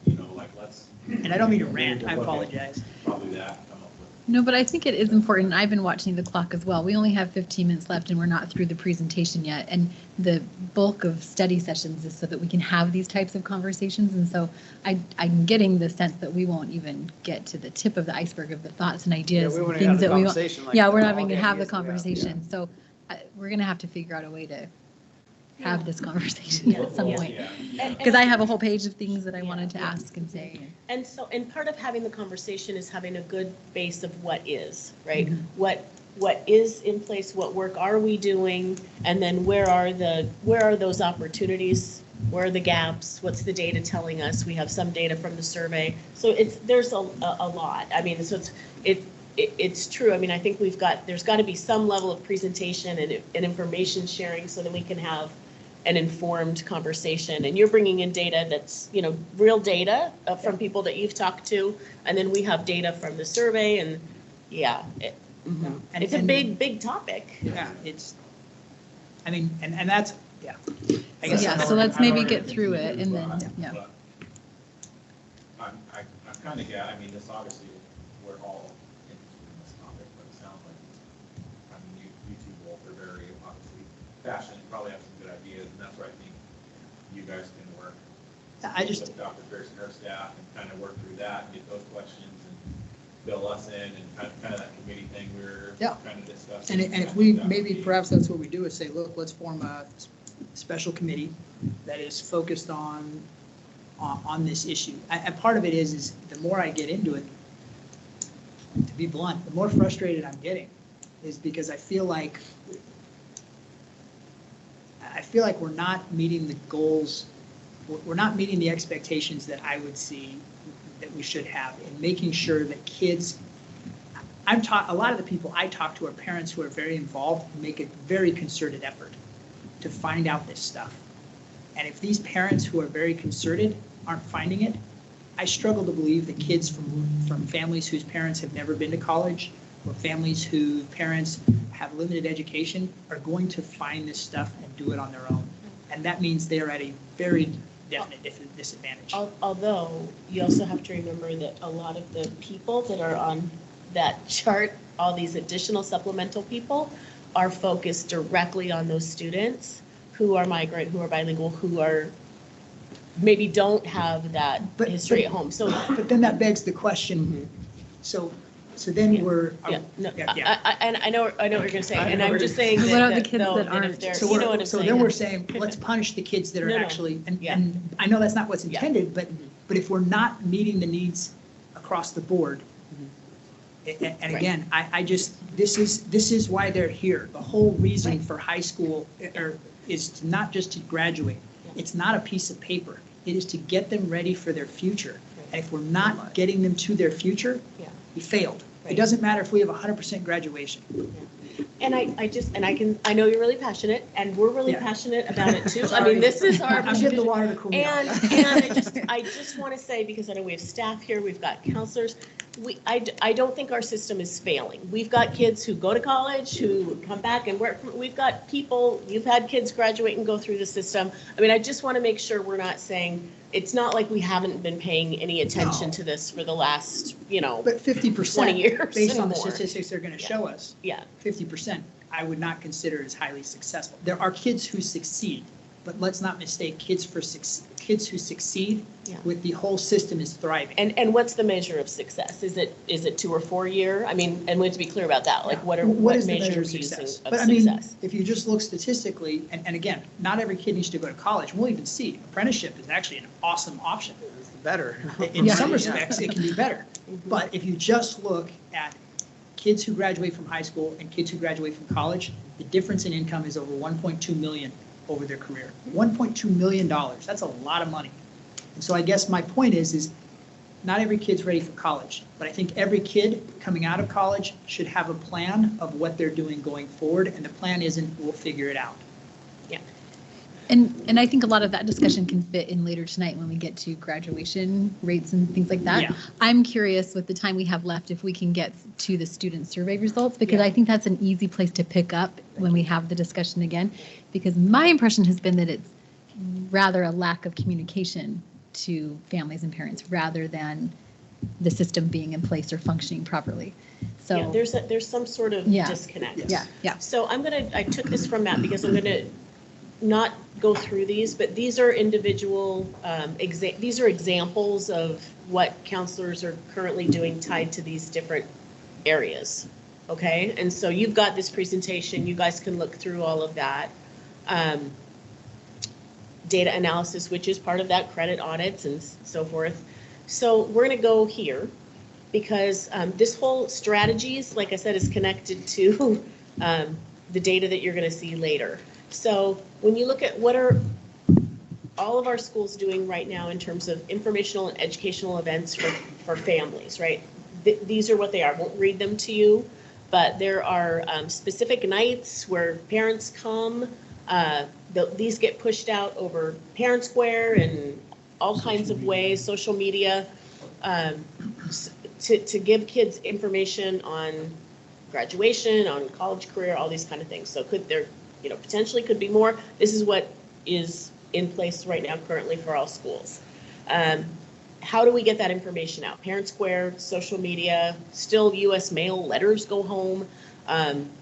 you know, like, let's. And I don't mean to rant, I apologize. Probably that, come up with. No, but I think it is important. I've been watching the clock as well. We only have 15 minutes left and we're not through the presentation yet. And the bulk of study sessions is so that we can have these types of conversations. And so I'm getting the sense that we won't even get to the tip of the iceberg of the thoughts and ideas. Yeah, we and won't things have the that we want. conversation like Yeah, we're all not even the going to have the ideas we have. conversation. So we're going to have to figure out a way to have this conversation at some point. And- Because I have a whole page of things that I wanted to ask and say. And so, and part of having the conversation is having a good base of what is, right? Mm-hmm. What is in place, what work are we doing? And then where are those opportunities? Where are the gaps? What's the data telling us? We have some data from the survey. So there's a lot. I mean, so it's true. I mean, I think there's got to be some level of presentation and information sharing so that we can have an informed conversation. And you're bringing in data that's, real data from people that you've talked to. And then we have data from the survey and And- it's a and- big topic. Yeah, I mean, and that's, yeah. I guess Yeah, I'm- so let's maybe get through it and then, yeah. But I'm kind of, I mean, this obviously, we're all interested in this topic, but it sounds like, I mean, you two both are very obviously passionate, you probably have some good ideas, and that's where I think you guys can work. With Dr. Pierce and her staff and kind of work through that and get those questions and fill us in and kind of that committee thing we were Yeah. kind of discussing. And if we, maybe perhaps that's what we do is say, look, let's form a special committee that is focused on this issue. And part of it is the more I get into it, to be blunt, the more frustrated I'm getting is because I feel like we're not meeting the goals, we're not meeting the expectations that I would see that we should have in making sure that kids, a lot of the people I talk to are parents who are very involved and make a very concerted effort to find out this stuff. And if these parents who are very concerted aren't finding it, I struggle to believe that kids from families whose parents have never been to college or families whose parents have limited education are going to find this stuff and do it on their own. And that means they're at a very definite disadvantage. Although you also have to remember that a lot of the people that are on that chart, all these additional supplemental people, are focused directly on those students who are migrant, who are bilingual, who are maybe don't have that history at home. So, But then that begs the question, so then we're. and I know what you're going to say, and I'm just saying What that, about the kids though, that that aren't? if they're, So you know what I'm so saying? then we're saying, let's punish the kids that are No, no. actually, Yeah. and I know that's not what's Yeah. intended, but if we're not meeting the needs across the board, and again, I just, this is why they're here. The whole reason for high school is to not just to graduate. It's not a piece of paper. It is to get them ready for their future. And if we're not getting them to their future, Yeah. we failed. It Right. doesn't matter if we have 100% graduation. And I know you're really passionate, and we're really Yeah. passionate about it too. I mean, this is our. I'm getting the water to cool me And, off. and I just want to say, because I know we have staff here, we've got counselors, I don't think our system is failing. We've got kids who go to college, who come back and work. We've got people, you've had kids graduate and go through the system. I mean, I just want to make sure we're not saying, it's not like we haven't been paying any attention No. to this for the last, But 50%, 20 years based and on the more. statistics they're going to show us, yeah. 50%, I would not consider as highly successful. There are kids who succeed, but let's not mistake kids who succeed Yeah. with the whole system is thriving. And what's the measure of success? Is it 2 or 4 year? I mean, and we have to be clear about that. Like, what is the measure are of we using success? of But I mean, success? if you just look statistically, and again, not every kid needs to go to college. We'll even see apprenticeship is actually an awesome option. It's better. In Yeah. some Yeah. respects, it can be better. But if you just look at kids who graduate from high school and kids who graduate from college, the difference in income is over 1.2 million over their career. $1.2 million, that's a lot of money. And so I guess my point is not every kid's ready for college, but I think every kid coming out of college should have a plan of what they're doing going forward, and the plan isn't, we'll figure it out. Yeah. And I think a lot of that discussion can fit in later tonight when we get to graduation rates and things like that. Yeah. I'm curious with the time we have left if we can get to the student survey results, because Yeah. I think that's an easy place to pick up when we have the discussion again. Because my impression has been that it's rather a lack of communication to families and parents rather than the system being in place or functioning properly. So Yeah, there's some sort of Yeah. disconnect. yeah. So I took this from Matt because I'm gonna not go through these, but these are individual, these are examples of what counselors are currently doing tied to these different areas. Okay, and so you've got this presentation, you guys can look through all of that. Data analysis, which is part of that, credit audits and so forth. So we're gonna go here because this whole strategies, like I said, is connected to the data that you're gonna see later. So when you look at what are all of our schools doing right now in terms of informational and educational events for families, right? These are what they are. I won't read them to you, but there are specific nights where parents come. These get pushed out over Parent Square and all kinds of ways, social media, to give kids information on graduation, on college career, all these kind of things. So potentially could be more. This is what is in place right now currently for all schools. How do we get that information out? Parent Square, social media, still US mail, letters go home.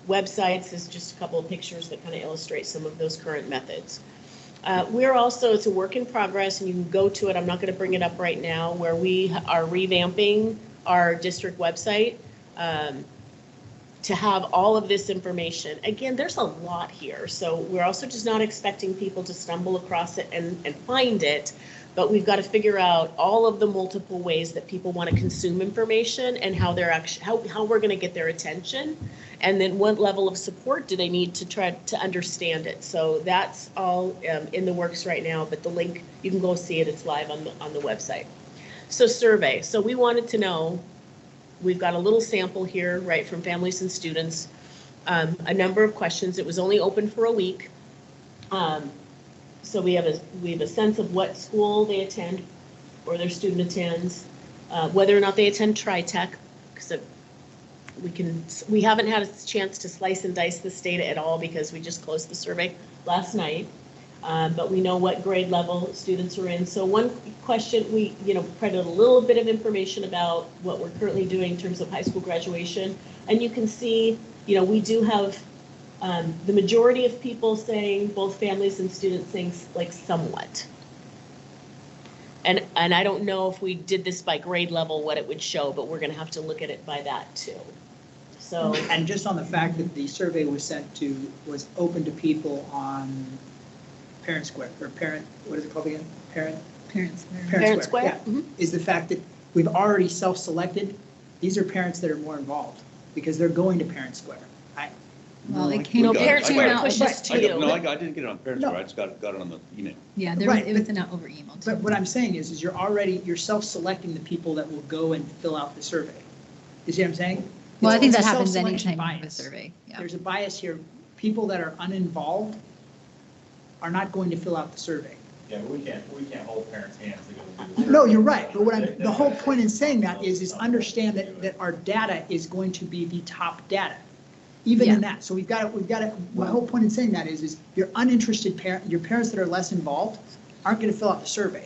Websites is just a couple of pictures that kind of illustrate some of those current methods. We're also, it's a work in progress, and you can go to it, I'm not going to bring it up right now, where we are revamping our district website to have all of this information. Again, there's a lot here, so we're also just not expecting people to stumble across it and find it, but we've got to figure out all of the multiple ways that people want to consume information and how they're actually, how we're going to get their attention, and then what level of support do they need to try to understand it. So that's all in the works right now, but the link, you can go see it, it's live on the website. So survey, so we wanted to know, we've got a little sample here, right, from families and students, a number of questions. It was only open for a week. So we have a sense of what school they attend or their student attends, whether or not they attend Tri-Tech, because we haven't had a chance to slice and dice this data at all because we just closed the survey last night. But we know what grade level students are in. So one question, we provided a little bit of information about what we're currently doing in terms of high school graduation. And you can see, we do have the majority of people saying, both families and students saying like somewhat. And I don't know if we did this by grade level, what it would show, but we're going to have to look at it by that too. So, And just on the fact that the survey was open to people on Parent Square, or what is it called again? Parents. Parent Square? Yeah. Mm-hmm. Is the fact that we've already self-selected. These are parents that are more involved because they're going to Parent Square. Well, it We came got out. it. Parent Square out- pushes to you. No, I didn't get it on Parent No. Square, I just got it on the email. Yeah, Right, it was but- sent out over email too. But what I'm saying is you're self-selecting the people that will go and fill out the survey. You see what I'm saying? Well, I think It's that a happens self-selection anytime you have a bias. survey. Yeah. There's a bias here. People that are uninvolved are not going to fill out the survey. Yeah, but we can't hold parents' hands to go do this. No, you're right, but the whole point in saying that is understand that our data is going to be the top data, even in that. So we've got to, my whole point in saying that is your uninterested parent, your parents that are less involved aren't going to fill out the survey.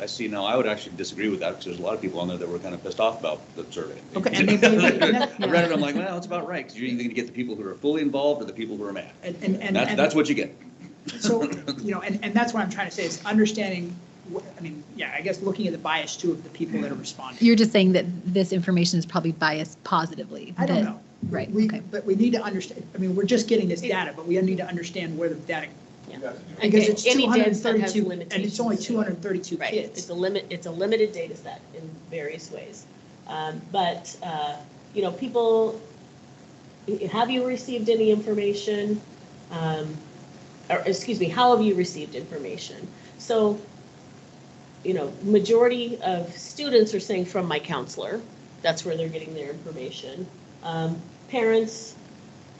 I see now, I would actually disagree with that, because there's a lot of people on there that were kind of pissed off about the survey. Okay, and they may be- and that- I read it, I'm like, well, it's about right, because you're either going to get the people who are fully involved or the people who are mad. And That's what you get. So, and that's what I'm trying to say is understanding, I guess looking at the bias too of the people that are responding. You're just saying that this information is probably biased positively. I don't that- know. Right, okay. But we need to understand, we're just getting this data, but we need to understand where the data, Yeah. because it's Any data set has 232, and it's only limitations. 232 Right, kids. it's a limited data set in various ways. But people, have you received any information? or excuse me, how have you received information? So, majority of students are saying from my counselor. That's where they're getting their information. Parents,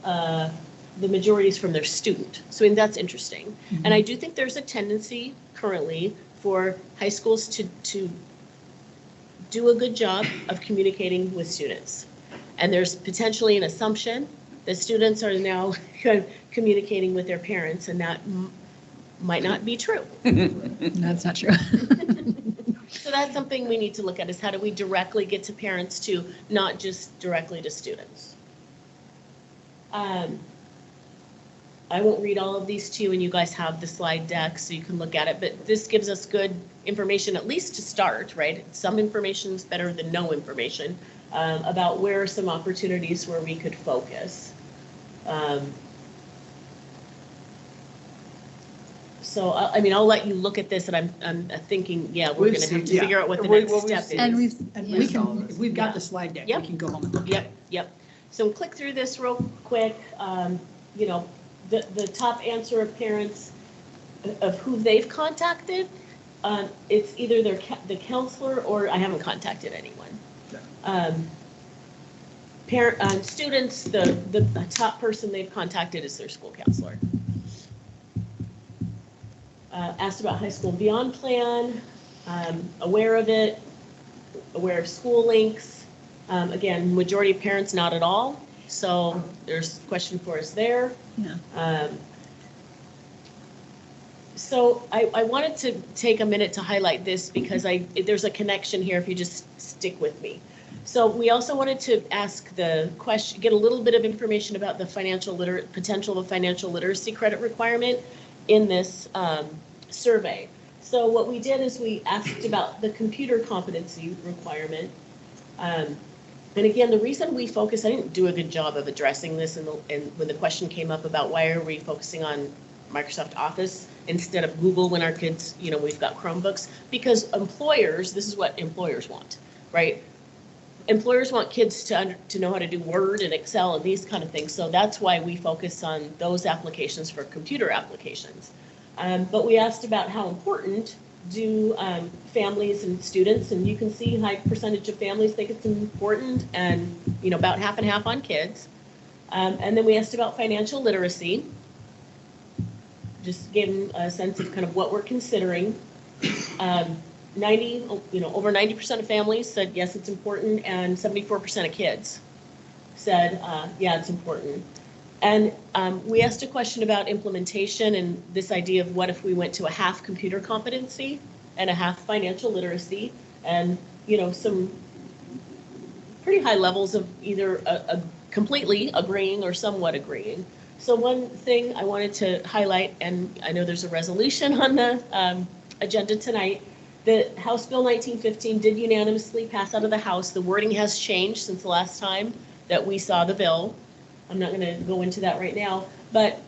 the majority is from their student. So that's interesting. Mm-hmm. And I do think there's a tendency currently for high schools to do a good job of communicating with students. And there's potentially an assumption that students are now communicating with their parents, and that might not be true. That's not true. So that's something we need to look at, is how do we directly get to parents too, not just directly to students. I won't read all of these to you, and you guys have the slide deck so you can look at it, but this gives us good information, at least to start, right? Some information is better than no information, about where are some opportunities where we could focus. So, I'll let you look at this, and I'm thinking, yeah, we're going to have to figure out what the next step is. And If we've got the slide deck, Yep. we can go home and look at it. Yep. So click through this real quick. The top answer of parents of who they've contacted, it's either the counselor, or I haven't contacted anyone. Students, the top person they've contacted is their school counselor. Asked about high school and beyond plan, aware of it, aware of school links. Again, majority of parents not at all. So there's a question for us there. Yeah. So I wanted to take a minute to highlight this because there's a connection here if you just stick with me. So we also wanted to ask the question, get a little bit of information about the potential of financial literacy credit requirement in this survey. So what we did is we asked about the computer competency requirement. And again, the reason we focus, I didn't do a good job of addressing this and when the question came up about why are we focusing on Microsoft Office instead of Google when our kids, we've got Chromebooks, because employers, this is what employers want, right? Employers want kids to know how to do Word and Excel and these kind of things. So that's why we focus on those applications for computer applications. But we asked about how important do families and students, and you can see high percentage of families think it's important, and about half and half on kids. And then we asked about financial literacy, just gave them a sense of kind of what we're considering. Over 90% of families said yes, it's important, and 74% of kids said yeah, it's important. And we asked a question about implementation and this idea of what if we went to a half computer competency and a half financial literacy, and some pretty high levels of either a completely agreeing or somewhat agreeing. So one thing I wanted to highlight, and I know there's a resolution on the agenda tonight, that House Bill 1915 did unanimously pass out of the House. The wording has changed since the last time that we saw the bill. I'm not going to go into that right now, but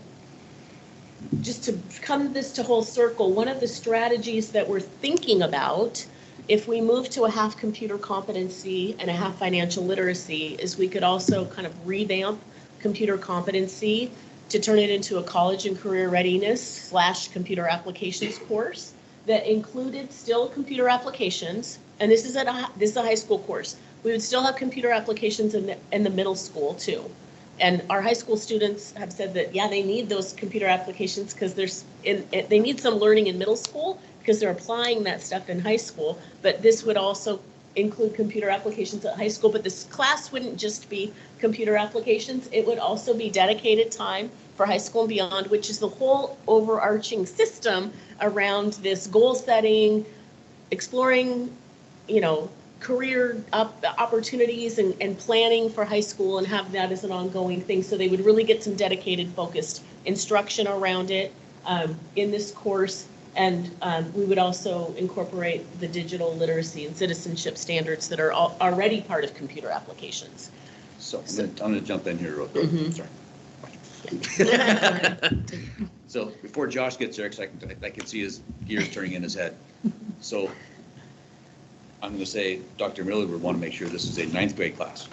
just to come this to whole circle, one of the strategies that we're thinking about if we move to a half computer competency and a half financial literacy is we could also kind of revamp computer competency to turn it into a college and career readiness / computer applications course that included still computer applications. And this is a high school course. We would still have computer applications in the middle school too. And our high school students have said that, yeah, they need those computer applications because they need some learning in middle school because they're applying that stuff in high school. But this would also include computer applications at high school. But this class wouldn't just be computer applications. It would also be dedicated time for high school and beyond, which is the whole overarching system around this goal setting, exploring, career opportunities and planning for high school, and have that as an ongoing thing. So they would really get some dedicated, focused instruction around it in this course. And we would also incorporate the digital literacy and citizenship standards that are already part of computer applications. So I'm going to jump in here real quick. Sorry. So before Josh gets there, because I can see his gears turning in his head. So I'm going to say Dr. Miller would want to make sure this is a 9th grade class,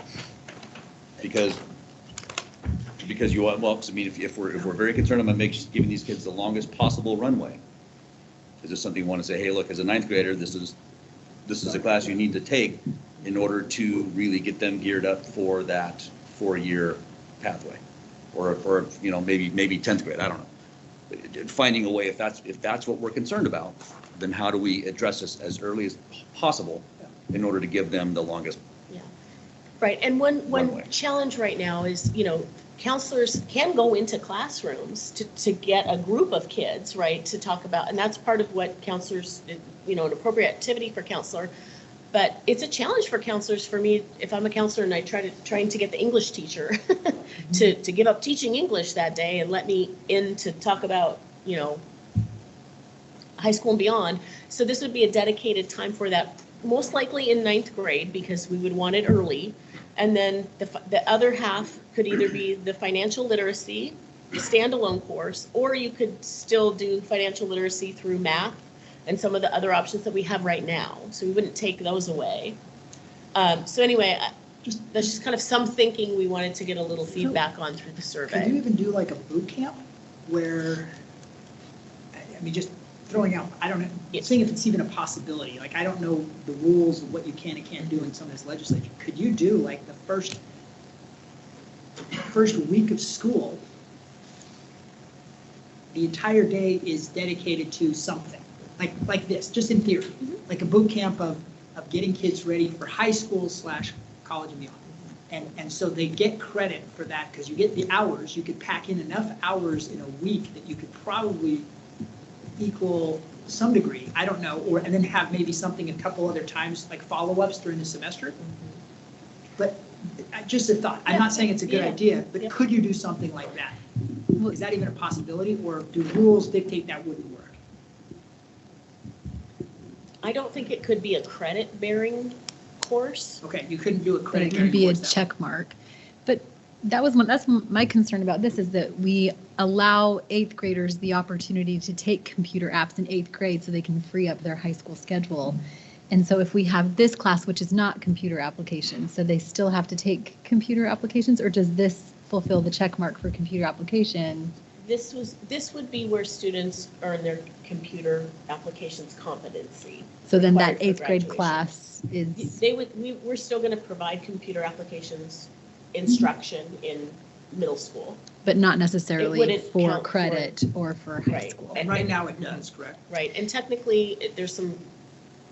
because Because you want, well, 'cause I mean, if we're very concerned about giving these kids the longest possible runway, is this something you want to say, hey, look, as a ninth grader, this is a class you need to take in order to really get them geared up for that 4-year pathway, or you know, maybe 10th grade, I don't know. Finding a way, if that's what we're concerned about, then how do we address this as early as possible in order to give them the longest? Yeah, right. And one Runway. challenge right now is, you know, counselors can go into classrooms to get a group of kids, right, to talk about, and that's part of what counselors, you know, an appropriate activity for counselor. But it's a challenge for counselors, for me, if I'm a counselor and I trying to get the English teacher to give up teaching English that day and let me in to talk about, you know, high school and beyond. So this would be a dedicated time for that, most likely in 9th grade, because we would want it early. And then the other half could either be the financial literacy, standalone course, or you could still do financial literacy through math and some of the other options that we have right now. So we wouldn't take those away. So anyway, that's just kind of some thinking we wanted to get a little feedback on through the Could you survey. even do like a boot camp where, I mean, just throwing out, I don't know, Yes. seeing if it's even a possibility. Like, I don't know the rules of what you can and can't do in some of this legislature. Could you do like the first week of school, the entire day is dedicated to something, like this, just in theory, like a boot camp of getting kids ready for high school / college and beyond. And so they get credit for that because you get the hours. You could pack in enough hours in a week that you could probably equal some degree, I don't know, and then have maybe something a couple other times, like follow-ups during the semester. But just a thought. I'm not saying it's a good Yeah. idea, but Yeah. could you do something like that? Is that even a possibility, or do rules dictate that wouldn't work? I don't think it could be a credit-bearing course. Okay, you couldn't do a But credit. it can bearing be a course that way. check mark. But that's my concern about this, is that we allow 8th graders the opportunity to take computer apps in 8th grade so they can free up their high school schedule. And so if we have this class, which is not computer applications, so they still have to take computer applications, or does this fulfill the check mark for computer application? This would be where students earn their computer applications competency. So then that required for 8th grade graduation. class is, We're still going to provide computer applications instruction in middle school, but not necessarily wouldn't for count for- credit or for high Right. school. And right now it does, correct? right? And technically, there's some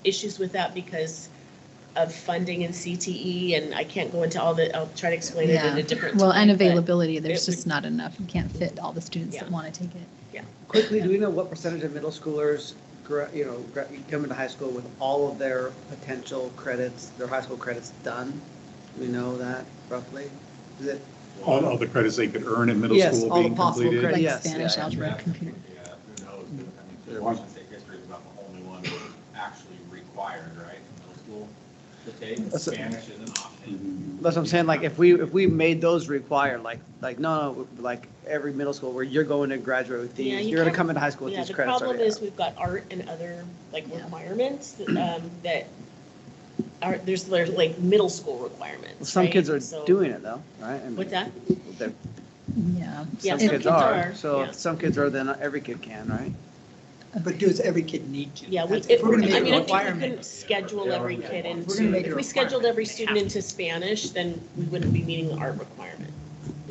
issues with that because of funding and CTE, and I can't go into all the, I'll try to explain it at Yeah, a different well, time. and but availability, there's it just not enough. You can't fit all the students that Yeah. want to take it. Quickly, do we know what percentage of middle schoolers, come into high school with all of their potential credits, their high school credits done? Do we know that roughly? Is it? All the credits they could earn in middle Yes, school all the being possible completed. credits. Like Yes, Spanish, yeah. algebra, computer. Yeah, who knows, but I mean, Washington State history is about the only one actually required, right, in middle school to take. That's a- Spanish is an option. That's what I'm saying, like, if we made those required, no, like every middle school where you're going to graduate with Yeah, these, you you're gonna can't- come into high school with Yeah, these the credits problem already. is we've got art and other like Yeah. requirements that are, there's like middle school requirements. Well, some right? kids are So- doing it though, right? I mean, What's that? they're- Yeah. Yeah, Some kids are, so yeah. if some kids are, then every kid can, right? But does every kid need to? Yeah, That's- if we're gonna I make it mean, a I think we requirement, couldn't schedule every kid We're gonna into, make it if a we scheduled requirement, every they student have to. into Spanish, then we wouldn't be meeting the art requirement.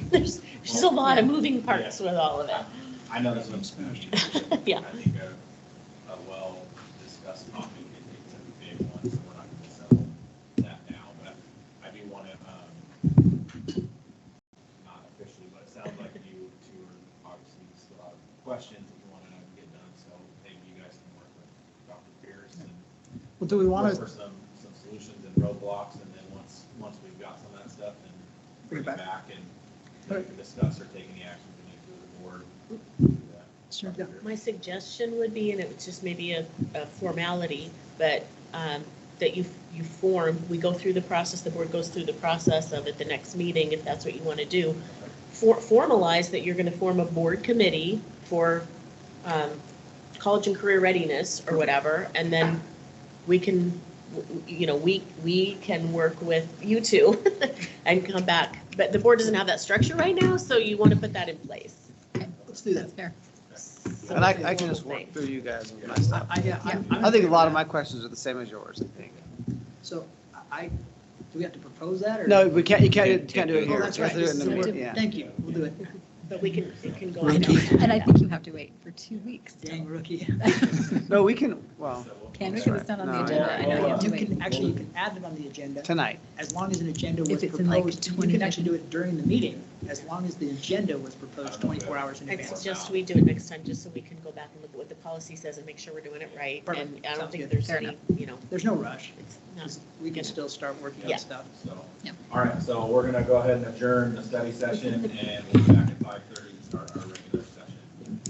There's just a lot of moving parts with all of it. I know there's no Spanish. Yeah. I think a well-discussed topic, it's a big one, so we're not going to settle that now, but I do want to, not officially, but it sounds like you two are obviously still have questions that you want to get done, so maybe you guys can work with Dr. Pierce and well, do we want look to, for some solutions and roadblocks, and then once we've got some of that stuff, then bring it back and we can discuss or take any actions we need to as a board. Do that. Sure. Dr. Pierce? My suggestion would be, and it was just maybe a formality, but that you form, we go through the process, the board goes through the process of at the next meeting, if that's what you want to do. Formalize that you're going to form a board committee for college and career readiness or whatever, and then we can we can work with you two and come back. But the board doesn't have that structure right now, so you want to put that in place. Let's do that. That's fair. So And I that's can the just whole work thing. through you guys with my stuff. I'm I think a lot of my questions are the same as yours, I think. So do we have to propose that or? No, you can't do it Oh, here. that's You have right. to do it in the So we'll meeting, do- yeah. Thank you. We'll do it. But it can go on. And I think you have to wait for 2 weeks. Dang rookie. No, we can, well, Can we, because it's not on the No, agenda? I know you have to You wait. can, actually, you can add it on the agenda. tonight. As long as an agenda was If it's in, like, proposed, you 20 can actually do it during the meeting, as long as the agenda was proposed 24 hours in I advance. suggest we do it next time, just so we can go back and look at what the policy says and make sure we're doing it right. Perfect. And I don't Sounds think good. there's Fair any, There's no rush. it's not. Just- We can still start working Yeah. on stuff. So, Yep. all right, so we're gonna go ahead and adjourn the study session and we'll be back at 5:30 to start our